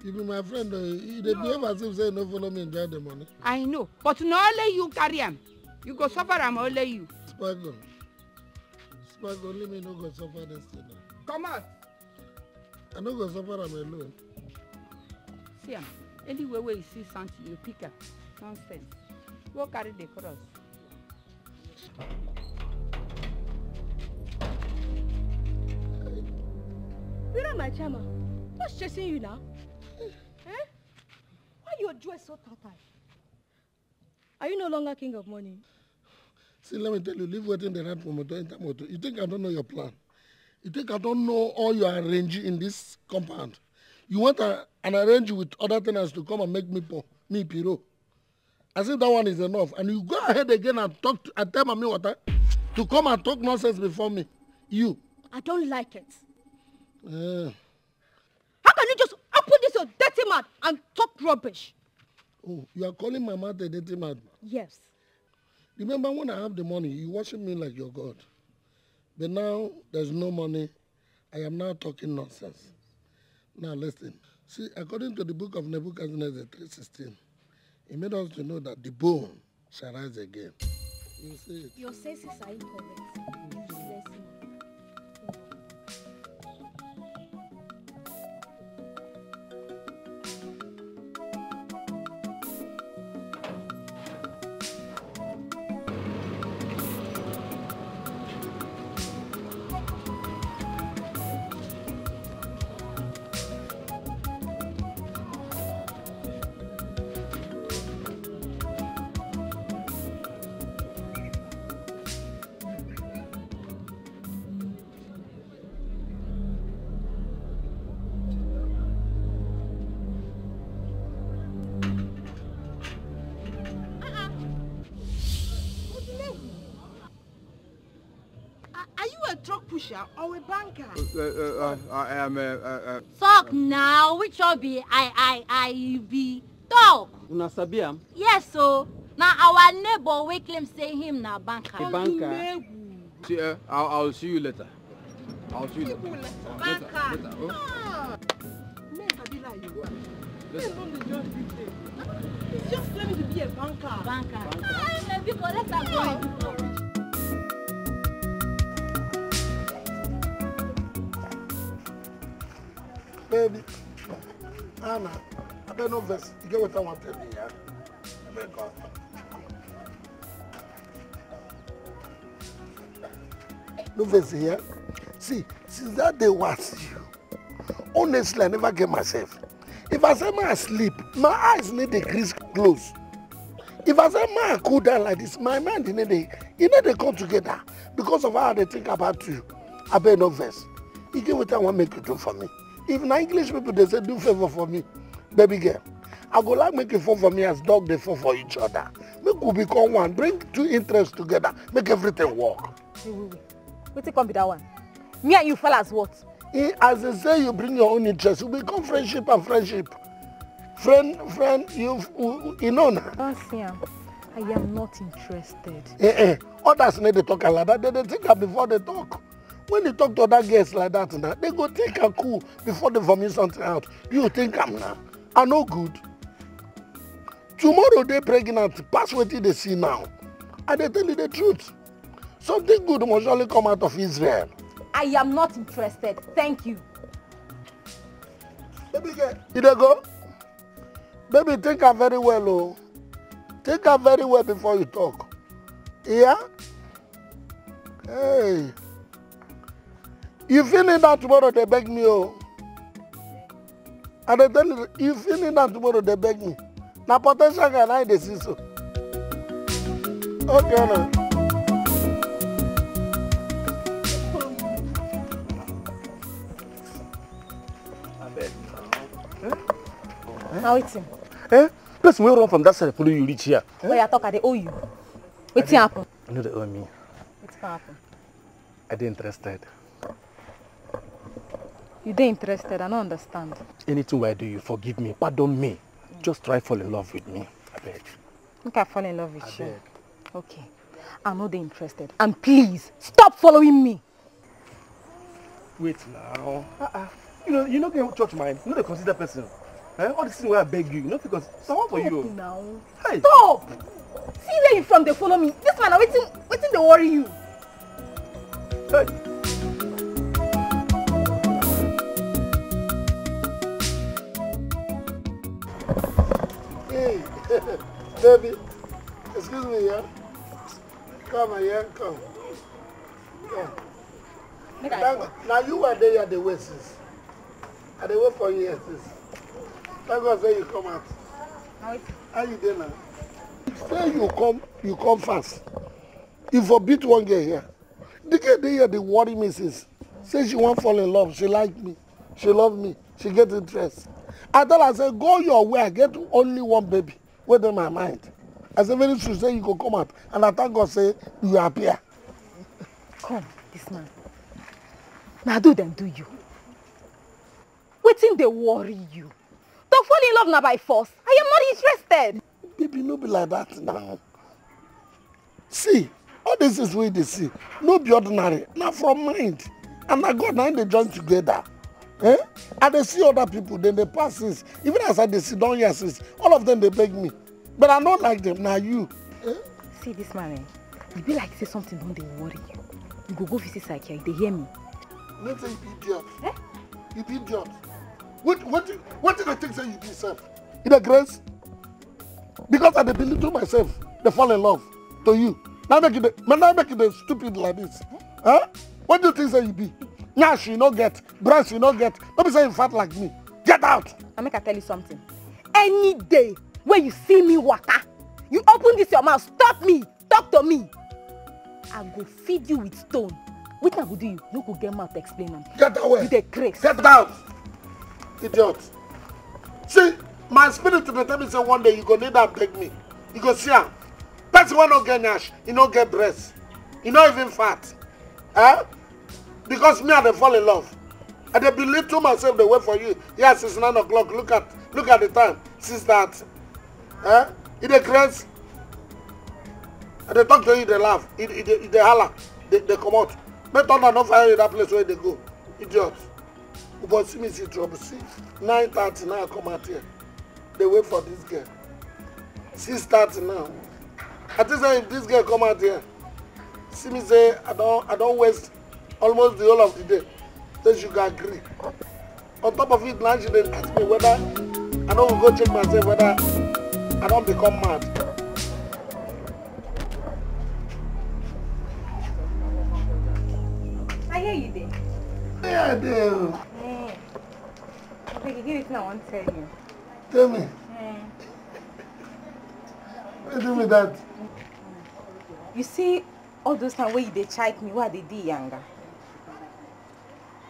You be my friend, they behave as if say no follow me enjoy the money. I know, but not only you carry him. You go suffer am only you. Spago, only me no go suffer this thing. Come out. I no go suffer am alone. See am. Anyway where you see something, you pick up. Nonsense. Go carry the cross. Where am I, Chama? What's chasing you now? Eh? Why your dress so tattered? Are you no longer king of money? See, let me tell you, leave waiting the right for motor, enter motor. You think I don't know your plan? You think I don't know all you arrange in this compound? You want an arrange with other tenants to come and make me poor, me Piro. As if that one is enough. And you go ahead again and talk and tell me what to come and talk nonsense before me. You. I don't like it. How can you just open this your dirty mouth and talk rubbish? Oh, you are calling my mouth a dirty mouth? Yes. Remember when I have the money, you worship me like your God. But now there's no money. I am now talking nonsense. Now listen. See, according to the book of Nebuchadnezzar 3:16, it made us to know that the bone shall rise again. You see it. Your senses are incorrect. Useless man. Or a banker? I am Talk now, which will be I be talk. Una sabiam? Yes, so now our neighbor we claim say him na banker. A banker. See, I'll see you later. I'll see you later. Banker. Later. Oh. Men be like you. Men don't just be there. He's just claiming to be a banker. Banker. Because let's go. Baby, Anna, I don't know this. You get what I want to tell you, yeah? No verse here. See, since that day was you, honestly, I never get myself. If I say I sleep, my eyes need to crease close. If I say I cool down like this, my mind they come together because of how they think about you. I bet no verse. You get what I want to make you do for me. If na English people they say do favor for me, baby girl, I go like make you fall for me as dog they fall for each other. Make we become one, bring two interests together, make everything work. Wait. Wait, come be that one. Me and you fell as what? As they say, you bring your own interest, you become friendship and friendship. Friend, you know now. I am not interested. Others need to talk like that. They think that before they talk. When they talk to other girls like that, now, they go take a cool before they vomit something out. You think I'm now? I no good. Tomorrow they pregnant, pass what they see now. And they tell you the truth. Something good must surely come out of Israel. I am not interested. Thank you. Baby girl, you dey go? Baby, think her very well, oh. Think her very well before you talk. Yeah? Hey. You feeling that tomorrow they beg me, oh? And they tell you feeling that tomorrow they beg me. Now potential guy, I dey see so. Okay, now. Now it's him. Plus, we run from that side, follow you reach here. But you talk, they owe you. What's happen? I know they owe me. What's happen? I didn't interested. You didn't interested, I don't understand. Anything I do, you forgive me, pardon me. Just try fall in love with me, I beg. Okay, I fall in love with you. Beg. Okay, I'm not interested. And please, stop following me. Wait now. You know get church mind. You know the consider person. All this thing where I beg you, not because someone for you. Now. Hey. Stop! See where you from, they follow me. This man, waiting they worry you. Hey. Hey, baby, excuse me, yeah? Come here, come. Yeah. Now you were there at the West's. I dey wait for you here, sis. Thank God say you come out. How you doing now? Say you come fast. You forbid one girl here. The girl here, they worry me since. Say she won't fall in love. She like me. She love me. She get interest. I tell her, I say, go your way. I get only one baby. Within my mind. I say, very soon, say you go come out. And I thank God, say, you appear. Come, this man. Now do them do you. Waiting they worry you. Don't fall in love now by force. I am not interested. Baby, no be like that now. See, all this is what they see. No be ordinary. Not from mind. And na God now they join together. Eh? And they see other people, then they pass this. Even as I they sit down here, sis, all of them they beg me. But I don't like them. Now you. Eh? See this man, you be like say something don't they worry you. You go visit psychiatrist, they hear me. Let's say you be idiot. Eh? You be idiot. What did I think say you be self? In the grace? Because I believe to myself, they fall in love to you. Now make it stupid like this. Huh? What do you think say you be? Nyash you no get, breast you no get. Don't be saying fat like me. Get out! I make I tell you something. Any day when you see me waka, you open this your mouth, stop me, talk to me. I go feed you with stone. What I go do you? You go get mouth to explain them. Get away! You the craze. Get out! Idiot. See, my spirit will tell me say one day you go need that beg me. You go see her. Person will not get nyash, you don't get breast. You not even fat. Huh? Because me and they fall in love. And they believe to myself they wait for you. Yes, it's 9 o'clock. Look at the time. Since that. Huh? In the grace. And they talk to you, they laugh. They holler. They come out. But don't not fire you that place where they go. Idiot. But see me see trouble. See, 9:30 now I come out here. They wait for this girl. 6:30 now. I think say if this girl come out here, see me say I don't waste almost the whole of the day. Then you can agree. On top of it, now she didn't ask me whether I don't go check myself whether I don't become mad. I hear you there. Yeah, I do. Okay, give it now, I want to tell you. Tell me. Tell me that. You see, all those times where they chide me, what they did younger.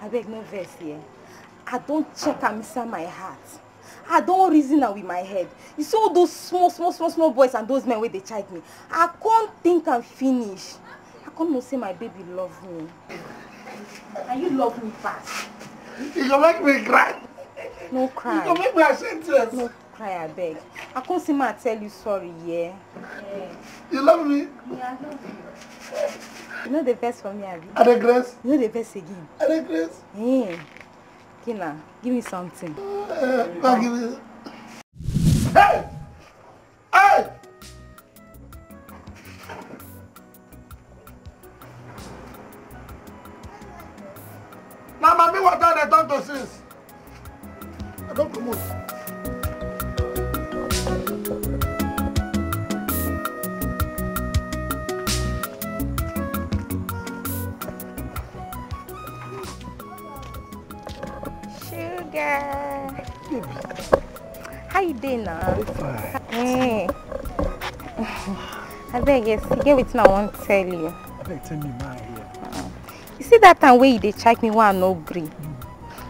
I beg no verse here. I don't check and miss my heart. I don't reason now with my head. You see all those small boys and those men where they chide me. I can't think and finish. I can't not say my baby love me. And you love me fast. You gonna make me cry. No cry. You gonna make me shed tears. No cry, I beg. I can't see my tell you sorry, yeah. You love me? Yeah, I love you. You know the best for me, Abby? Are they grace? You know the best again? Are they grace? Yeah. Kina, give me something. I'll give you. Hey! Hey! Now, mommy, what are they done to since? I don't come on. Sugar. Baby. How you doing now? I'm fine. Hey. I beg you, get what I want to tell you. I beg tell me my here. You see that time where they check me one no green.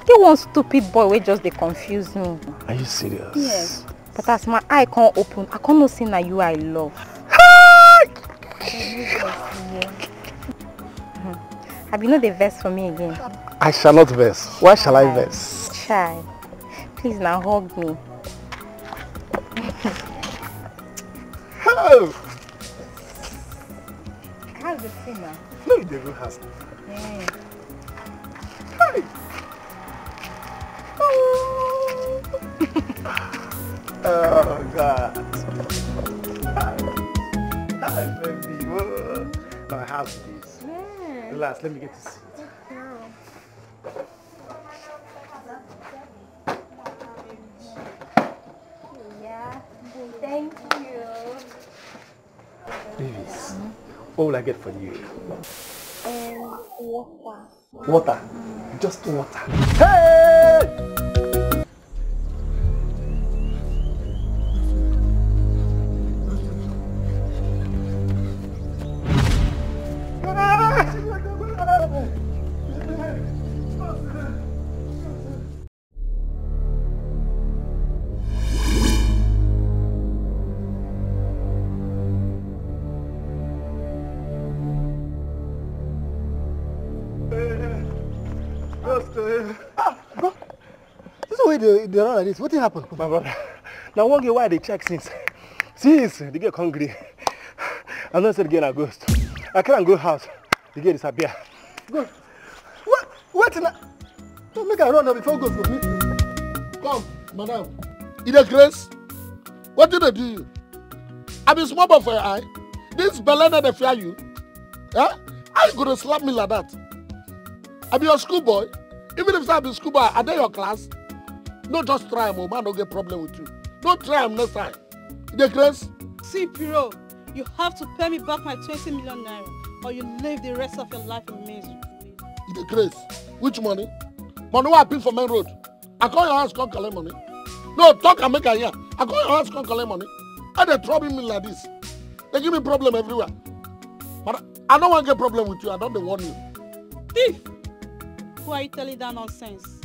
They one stupid boy where just they confuse me. Are you serious? Yes. But as my eye can't open, I can't see now you I love. Have you know the verse for me again? I shall not verse. Why shall I verse? Shy. Please now hug me. Oh. How's the thing now? No, the devil has. Yeah. Hey. Oh God. Hi, baby. Whoa. Now I have this. Yeah. Relax, let me get to see it. Yeah. Thank you. Babies, what will I get for you? Water. Water? Just water. Hey! ghost. Bro, this is the way they run like this. What happened? My brother. Now one girl why they check since the girl hungry. I know said again a ghost. I can't go house. The girl disappear. Go. What in don't make a run now before ghost go meet me. Come, madam. In the grace, what did they do you? I been small boy for your eye. This Belena they fear you. Huh? How you gonna slap me like that? I be your schoolboy. Even if I be schoolboy, are they your class? No, just try him, man. Don't get problem with you. Don't try him next time. In the grace. See, Piro, you have to pay me back my 20 million naira, or you live the rest of your life in misery. In the grace. Which money? Money what I pay for main road. I call your house, come collect money. No, talk and make a year. I call your house, come collect money. And they trouble me like this. They give me problem everywhere. But I don't want to get problem with you. I don't warn you. Thief! Who are you telling that nonsense?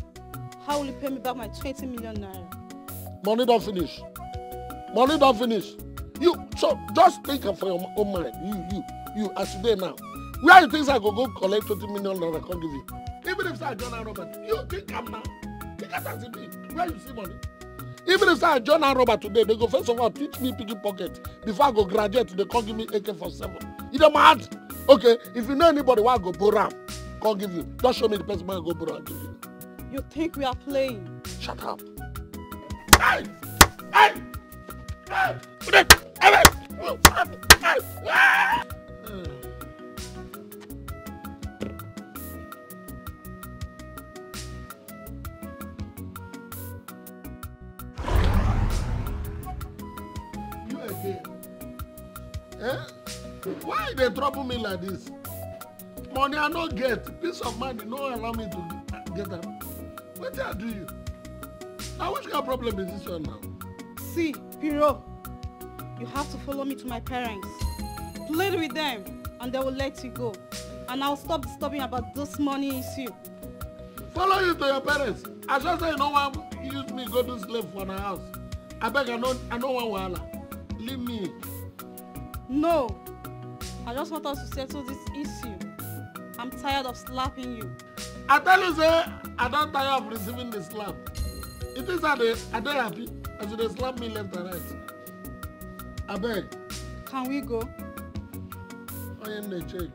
How will you pay me back my 20 million naira? Money don't finish. Money don't finish. You, so just think of your own mind. You, as today now. Where you think I go collect 20 million naira, I can't give you. Even if I join Robert, you think I'm now. Because as it be, where you see money? Even if I join Robert today, they go first of all teach me piggy pocket. Before I go graduate, they can't give me AK-47. You don't mad? Okay, if you know anybody why I go borrow, can't give you. Just show me the person why I go borrow and give you. You think we are playing? Shut up. Hey! Hey! Hey! You again? Eh? Why they trouble me like this? Money I no get, peace of mind, no allow me to get them. What did I do you? Now which kind of problem is this one now? See, Piro, you have to follow me to my parents. Plead with them, and they will let you go. And I'll stop disturbing about this money issue. Follow you to your parents? I just say you know why you use me go to slave for my house. I beg, I know one wahala. Leave me. No, I just want us to settle this issue. I'm tired of slapping you. I tell you, say, I don't tire of receiving the slap. It is are they happy as they slap me left and right. I beg. Can we go? I am the check.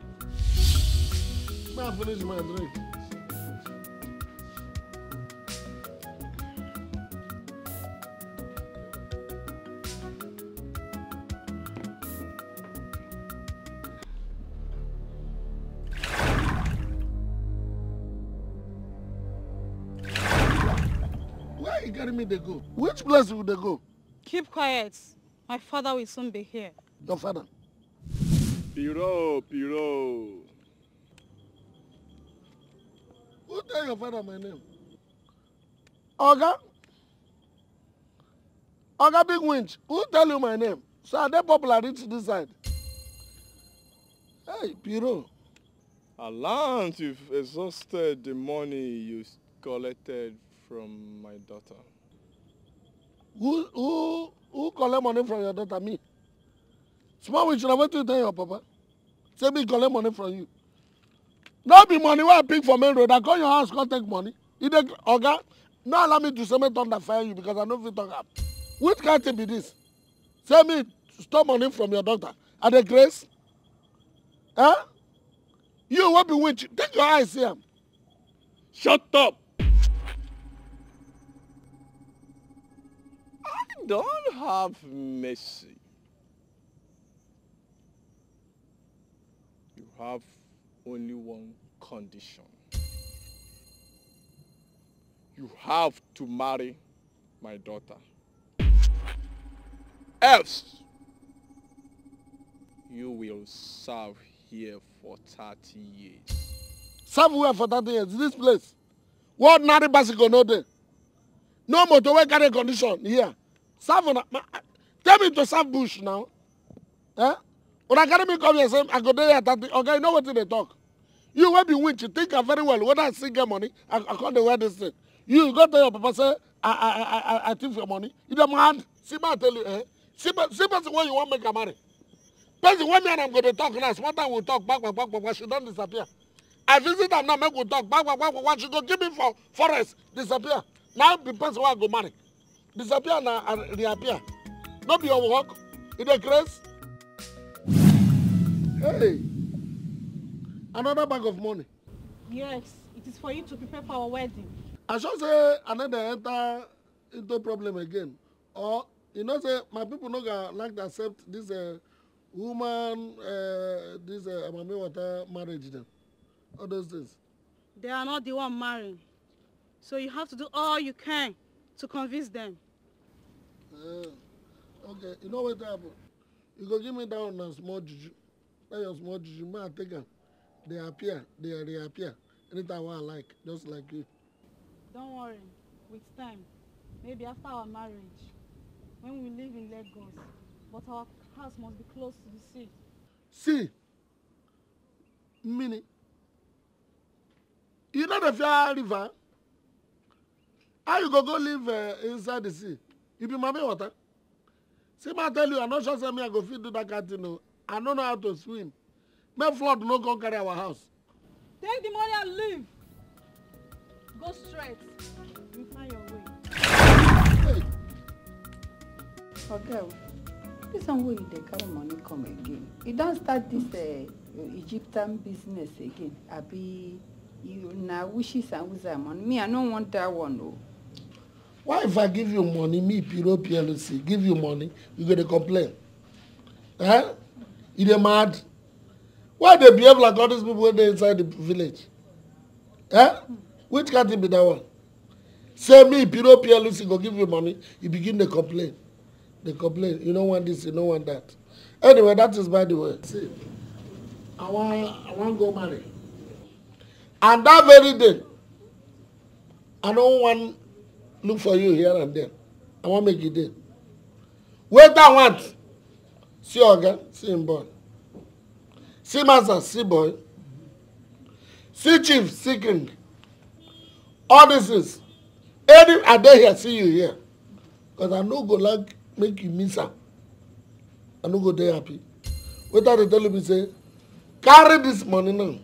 May I finish my drink? Where you carry me they go? Which place will they go? Keep quiet. My father will soon be here. Your father? Piro. Who tell your father my name? Oga? Oga Big Winch, who tell you my name? So are they popular reach this side? Hey, Piro. Alant, you've exhausted the money you collected from my daughter. Who collect money from your daughter? Me. Small Winch, I want to tell your papa. Say me collect money from you. Not be money where I pick for main road. I call your house, can't take money. Oga, no allow me to say me thunder fire you because I know if you talk up. Which kind of be this? Say me stop money from your daughter. Are they grace? Huh? You will be winch. Take your eyes here. Shut up! I don't have mercy. You have only one condition. You have to marry my daughter. Else, you will serve here for 30 years. Serve where for 30 years? This place? What ordinary bicycle no there? No motorway carry condition here. Serve on tell me to serve bush now. Eh? When I carry me come here, say, I go there at 30. Okay, you know what they talk? You will be winch. You think very well. Whether I still get money, I can't wear this thing. You go tell your papa, say, I thief your money. You don't mind. See, I tell you, eh? See, person when you want to make a marry. Person when me and I'm going to talk now, small time we'll talk, back, she don't disappear. I visit am now, make we talk. What she go give me for forest, disappear. Now the person who I go marry. Disappear now and reappear. Not be your work. In the grace. Hey. Another bag of money. Yes, it is for you to prepare for our wedding. I should say another enter into problem again. Or you know say my people no gonna like to accept this woman this amami water marriage them. All those things. They are not the one marrying. So you have to do all you can to convince them. Okay, you know what happen? You go give me down a small juju. That your small juju, man, take them. They appear, they reappear. Anytime I like, just like you. Don't worry, with time, maybe after our marriage, when we live in Lagos, but our house must be close to the sea. See? Meaning? You know the Fia River? How you go live inside the sea? You be mommy water? See, I tell you, I'm not sure me I go fit do that kind of thing. No. I don't know how to swim. My flood no go carry our house. Take the money and leave. Go straight. You find your way. Hey. Okay. This one where they carry money come again. You don't start this Egyptian business again. Abi, you now wishes and wishes money. Me, I don't want that one. No. Why if I give you money, me, Piro PLC, give you money, you gonna complain? Huh? You dey mad? Why they behave like all these people when they inside the village? Huh? Which can't be that one? Say me, Piro PLC, go give you money, you begin to complain. They complain, you don't want this, you don't want that. Anyway, that is by the way. See, I want go marry. And that very day, I don't want look for you here and there. I want make it there. Wait, I want. See Oga, see him boy. See master, see boy. See chief, see king. All this is. Any I dare here, see you here. Because I no go like make you miss her. I no go there happy. Wait, they tell me say, carry this money now.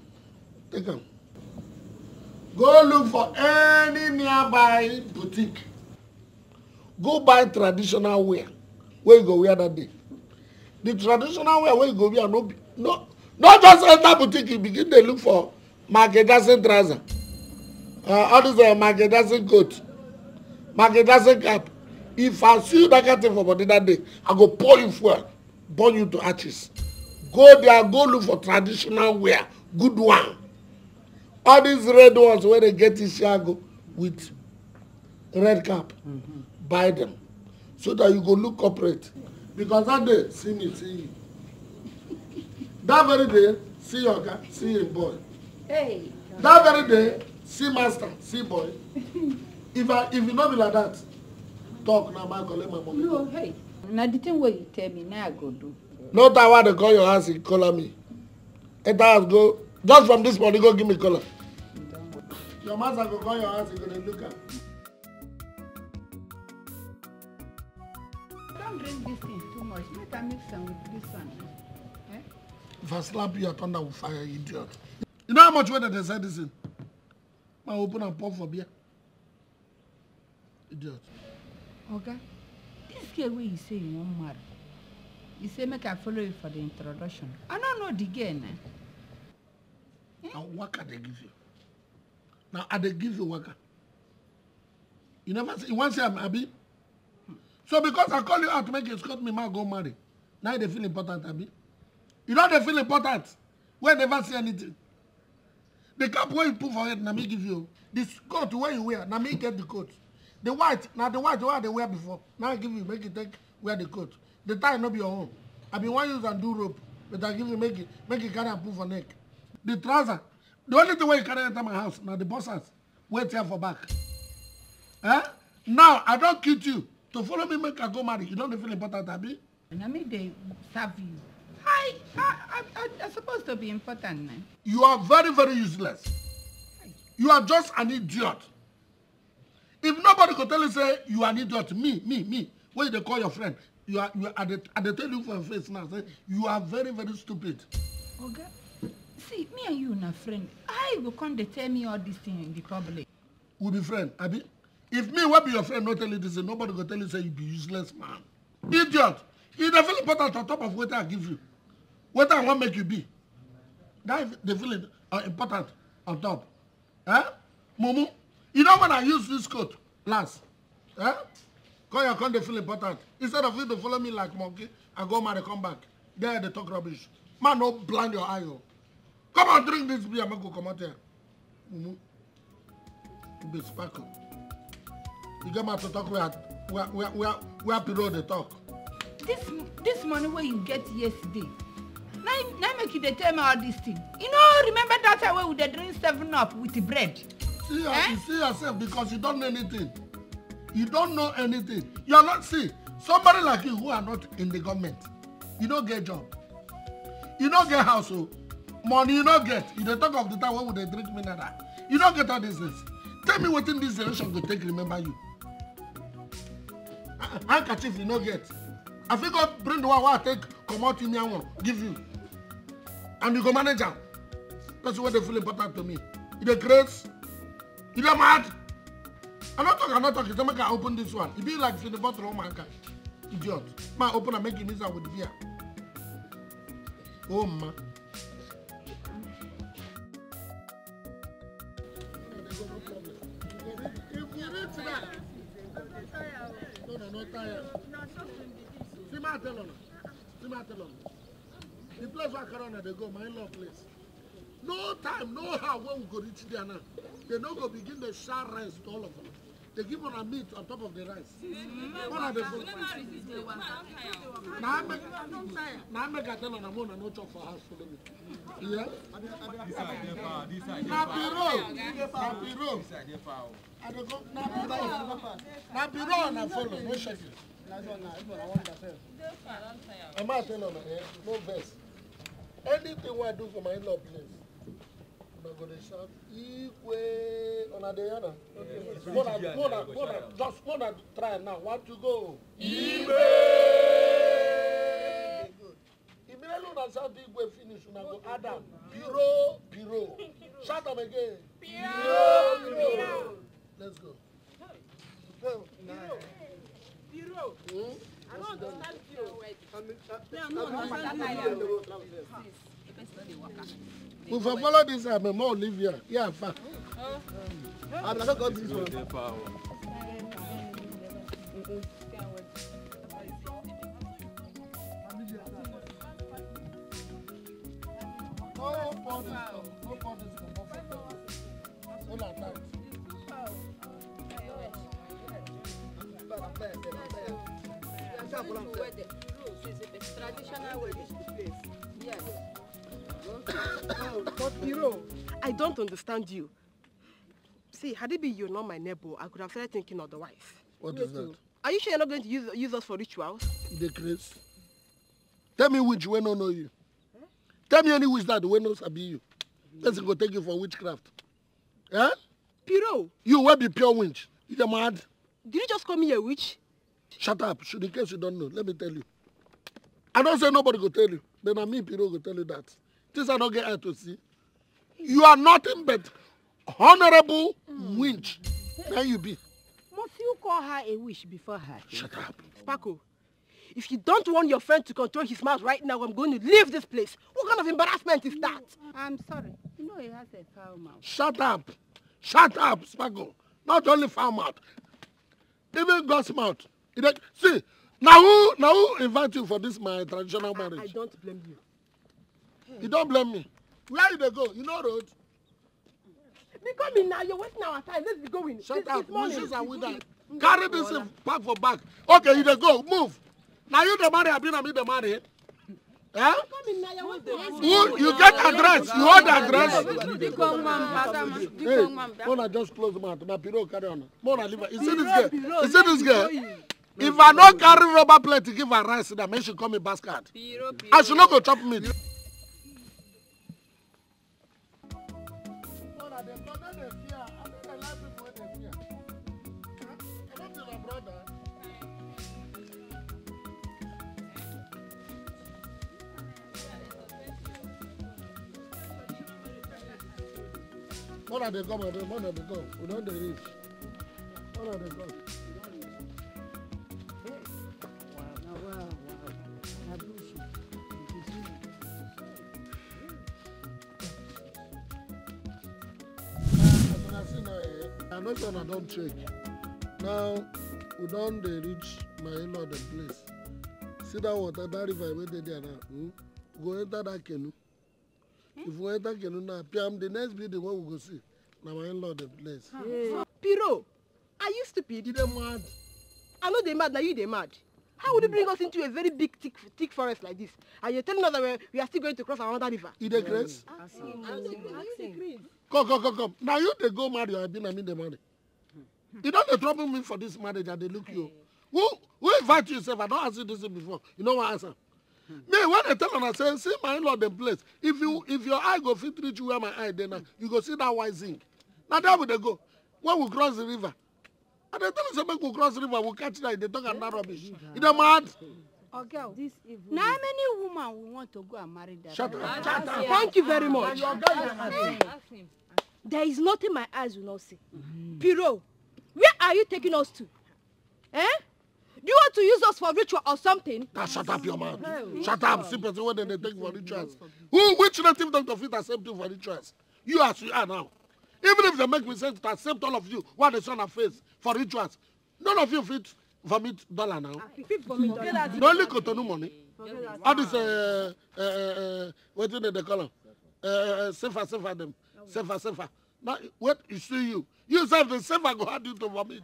Take them. Go look for any nearby boutique. Go buy traditional wear. Where you go wear that day? The traditional wear where you go wear no just enter boutique. You begin to look for Michael Jackson trouser. All this Michael Jackson coat, Michael Jackson cap. If I see you that kind of thing for body that day, I go pour you fuel, burn you to ashes. Go there, go look for traditional wear, good one. All these red ones where they get Isiago with red cap, buy them so that you go look corporate. Because that day, see me, see you. That very day, see your guy, see your boy. Hey. That very day, see master, see boy. If you not be like that, talk now, I collect my money. No, hey. Now the thing where you tell me, now I go do. No time why they call your house, you call me. Enter house, go. Just from this morning, go give me color. Your master go call your house, you gonna look at. Don't drink this thing too much. Make I mix some with this one. Eh? If I slap you, I thunder will fire, you idiot. You know how much water they said this in? I open and pour for beer. Idiot. Okay. This girl where you say you won't marry. You say make I follow you for the introduction. I don't know the girl now. Now waka they give you. Now I they give you waka. You never say you want to say I'm Abi? So because I call you out to make you escort me, man go marry. Now they feel important, Abi. You know they feel important. We never see anything. The cap where you put for head, now me give you. This coat where you wear, now me get the coat. The white, now the white where they wear before. Now I give you, make you take wear the coat. The tie not be your own. I be one use and do rope, but I give you make it carry and put for neck. The trouser, the only thing where you carry enter my house, now the bosses wait here for back. Eh? Now I don't kill you to follow me make I go marry. You don't feel important, Abi? And I mean they serve you. I'm supposed to be important, man. You are very, very useless. You are just an idiot. If nobody could tell you, say, you are an idiot, me, when they call your friend, they tell you for your face now, say, you are very, very stupid. Okay. See, me and you na friend. I will come to tell me all these things in the public. We be friend, Abi. If me will be your friend, not tell you this, nobody go tell you say you be useless man. Idiot. You dey feel important on top of what I give you. What I want make you be. That they feel important on top. Eh? Mumu, you know when I use this coat last? Eh? Cause you can't feel important. Instead of you to follow me like monkey, I go marry, come back. There they talk rubbish. Man, no blind your eye. Oh. Come on, drink this beer, man, go come out here. Mumu. You be sparkle. You get out to talk where people they talk. This money where you get yesterday. Now make you tell me all these things. You know, remember that time when we dey drink 7-Up with the bread? See, you see yourself because you don't know anything. You don't know anything. You are not, see, somebody like you who are not in the government, you don't get job. You don't get household. Money you don't get. You don't talk of the time when they drink mineral. You don't get all this. Tell me what in this generation will take remember you. Handkerchief you don't get. I think God bring the one I take, come out in me, give you. And you go manage them. That's what they feel important to me. You the grace. You the mad. I'm not talking. So make I open this one. It be like in the bottle of my car. Idiot. Man, open and make you miss out with the beer. Oh, man. If you reach that. No, tired. See my tell on. The place where Corona they go, my in-law place. No time, no how when we go reach there now. They no go begin the share rice to all of them. They give on a meat on top of the rice. What are they for? Now I make a tell on a moon and no chop for house for them. Yeah? Now Biro and I follow, no shaking. I'm not telling her, no best. Anything what I do for my in-law place, I'm going to shout, Ikwe, on the other. Just wanna try now. Want to go? Ikwe! Immediately when I shout Ikwe finish, when I go Adam, Piro. Shout them again. Piro. Let's go. Piro. I don't understand you. If I follow this, I'm more Olivia. Yeah, fine. I'm not going to this one. But Hero, I don't understand you. See, had it been you're not my neighbor, I could have started thinking otherwise. What is that? Are you sure you're not going to use us for rituals? The Chris. Tell me which way no know you. Tell me any witch that the way knows be you. Let's go take you for witchcraft. Yeah? Piro. You will be pure witch. You're mad. Did you just call me a witch? Shut up. Should in case you don't know, let me tell you. I don't say nobody go tell you. Then I mean Piro go tell you that. This I don't get out to see. You are nothing but honorable witch. There you be. Must you call her a witch before her? Shut up. Sparkle, if you don't want your friend to control his mouth right now, I'm going to leave this place. What kind of embarrassment is that? I'm sorry. You know he has a foul mouth. Shut up. Shut up, Sparkle. Not only foul mouth. Even God's mouth. See, now who invite you for this my traditional marriage? I don't blame you. You don't blame me. Where you go? You know road. Be coming now. You're wasting our time. Let's be going. Shut up. Wishes are with that. Carry this back for back. Okay, you go. Move. Now you the marry. I've been the marry. Eh? You get address. You hold the address. Hey, Mona just close the mouth. My Piro carry on. Mona leave her. You see this girl? You see this girl? If I don't carry rubber plate to give her rice, that means she call me basket. I should not go chop meat. What are they come? What are they come? We don't they reach. What are they come? I know sure I don't check. Now we don't they reach my in-law the place. See that water, that river where they there now. Go enter that canoe. If we enter canoe now, Piam, the next building where we go see. Now my in-law the place. Piro, are you stupid? You them mad? I know they mad, now you they mad. How would you bring us into a very big, thick forest like this? And you're telling us that we are still going to cross another river? You the grace? Come. Now you they go marry or I been the money. You don't they trouble me for this marriage and they look you. Who invite you yourself? I don't ask you this before. You know what answer? Me, when they tell them, I say, see my in-law them place. If your eye go fit reach you where my eye then you go see that white zinc. Now that would they go. When we cross the river. And they tell us make we cross the river, we catch that they talk and that rubbish. You know mad? Okay, this evening. Now how many women we want to go and marry that? Shut up. Thank you very much. There is nothing my eyes will not see. Piro, where are you taking us to? Eh? Do you want to use us for ritual or something? Shut up, your man. Shut up. See person when they take for rituals. Which native doctor fit accept you for rituals? You as you are now. Even if they make mistake to accept all of you, what they son of face for rituals, none of you fit vomit dollar now. You only Cotonou money. All this what do they call them? Safer them. Safer. Now what you see you. You say the safer go hard you to vomit.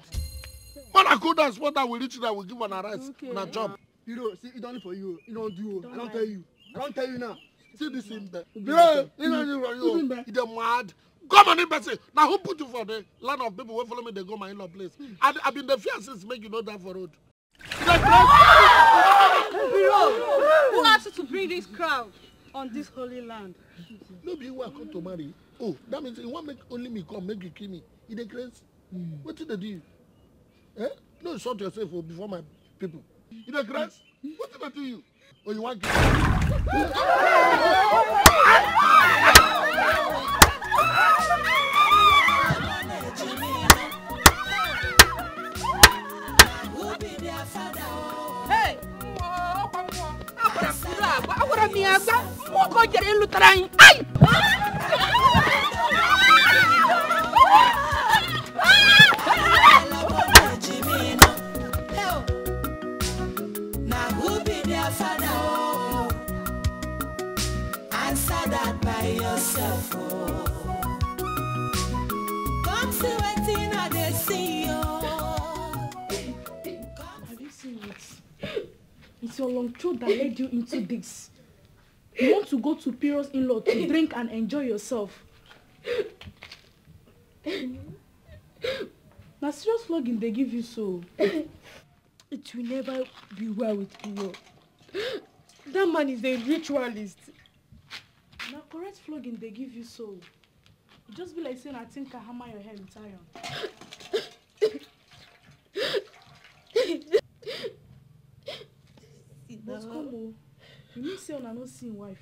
When I could that's what I will reach that will give on a rest on a job. You know, see, it's only for you. You don't do. I don't tell you. I don't tell you now. See this in there. It's only for you. You're mad. Come on in, person. Now who put you for the land of people who follow me? They go my in-law place. I've been the fear since make you know that for road. Who asked you to bring this crowd on this holy land? Maybe you want come to marry. Oh, that means you want make only me come make you kill me. You the crazy? What did they do? Eh? No, shut yourself before my people. You the crazy? What did I do you? Oh, you want to kill me? Hey! Agora minha agora, o cocheiro lutar em. Ai! Answer that by yourself. Come see what Tina they see. Have you seen it? It's your long throat that led you into this. You want to go to Piro's in-law to drink and enjoy yourself. Now serious flogging they give you so. It will never be well with Piro. That man is a ritualist. Now correct flogging they give you so. It just be like saying I think I hammer your head with iron. But come on, you mean say on not seeing wife?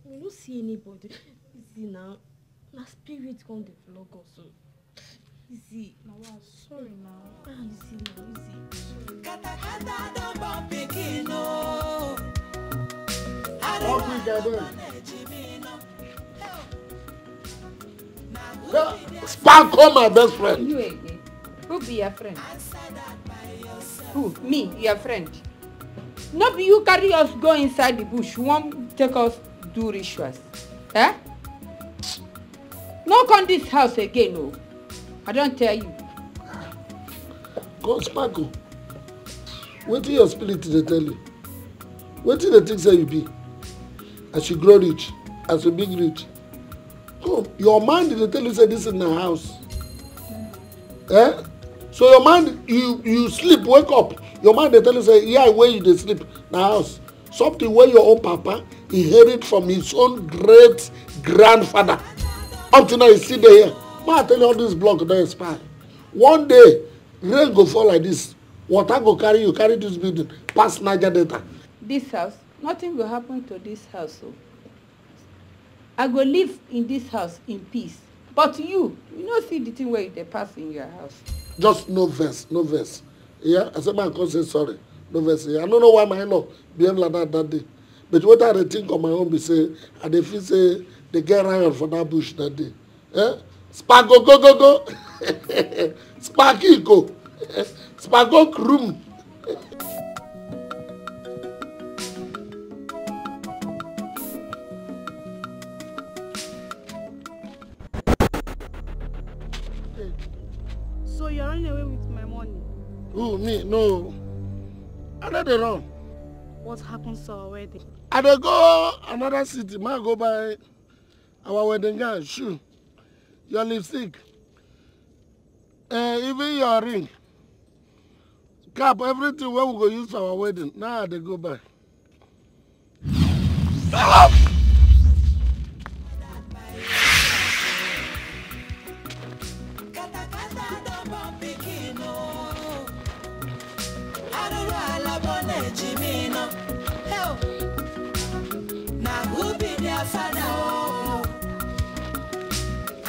We don't see anybody. See now, my spirit come the flog also. Easy. Now I'm sorry now. Easy now, easy. Kata kata don't bump again, no. Sparkle, my best friend. You again? Who be your friend? Who? Me, your friend. No be you carry us go inside the bush. You won't take us do rituals. Eh? No come this house again, no. I don't tell you. Go Sparkle. What do your spirit they tell you? What do the things that you be? As you grow rich, as you big rich. Come, your mind they tell you say this is in the house. Eh? So your mind, you sleep, wake up. Your mind they tell you say, yeah, where you they sleep? The house. Something where your own papa inherit from his own great grandfather. Until now you see there. Man, I tell you all this block don't expire. One day, rain go fall like this. Water go carry you, carry this building, past Niger Delta. This house, nothing will happen to this house. So. I go live in this house in peace. But you no see the thing where they pass in your house. Just no verse, no verse. Yeah, I said my uncle say sorry. No verse. Yeah. I don't know why my in-law behave like that day. But what I think on my own be say, and they feel say they get riot for that bush that day. Eh? Spark go. Sparky go. Spark go room. So you're running away with my money? Who, me? No. I know they run. What happens to our wedding? I dey go another city. Ma go buy our wedding gown, shoe, your lipstick, even your ring, cap, everything wey we go use for our wedding. Now I dey go buy.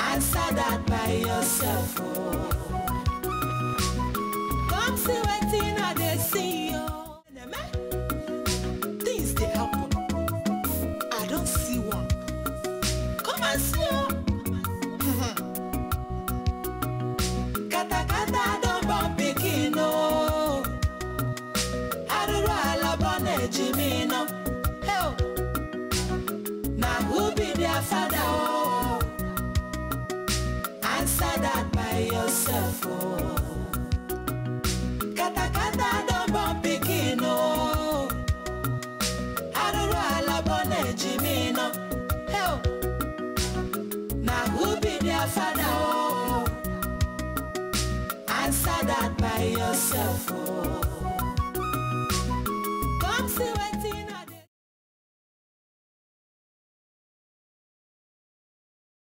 Answer that by yourself. Oh. Come see what Tina they see. Oh. Things they happen. I don't see one. Come and see. Kata kata don't bump picking. Oh. I don't know about Jimmy. No. Hell. Now who be their father? Oh. Answer that by yourself. Oh. Kata kata don't bump picking. Oh. I don't know about Jimmy. No. Hell. Now who be their father? Oh. Answer that by yourself. Oh.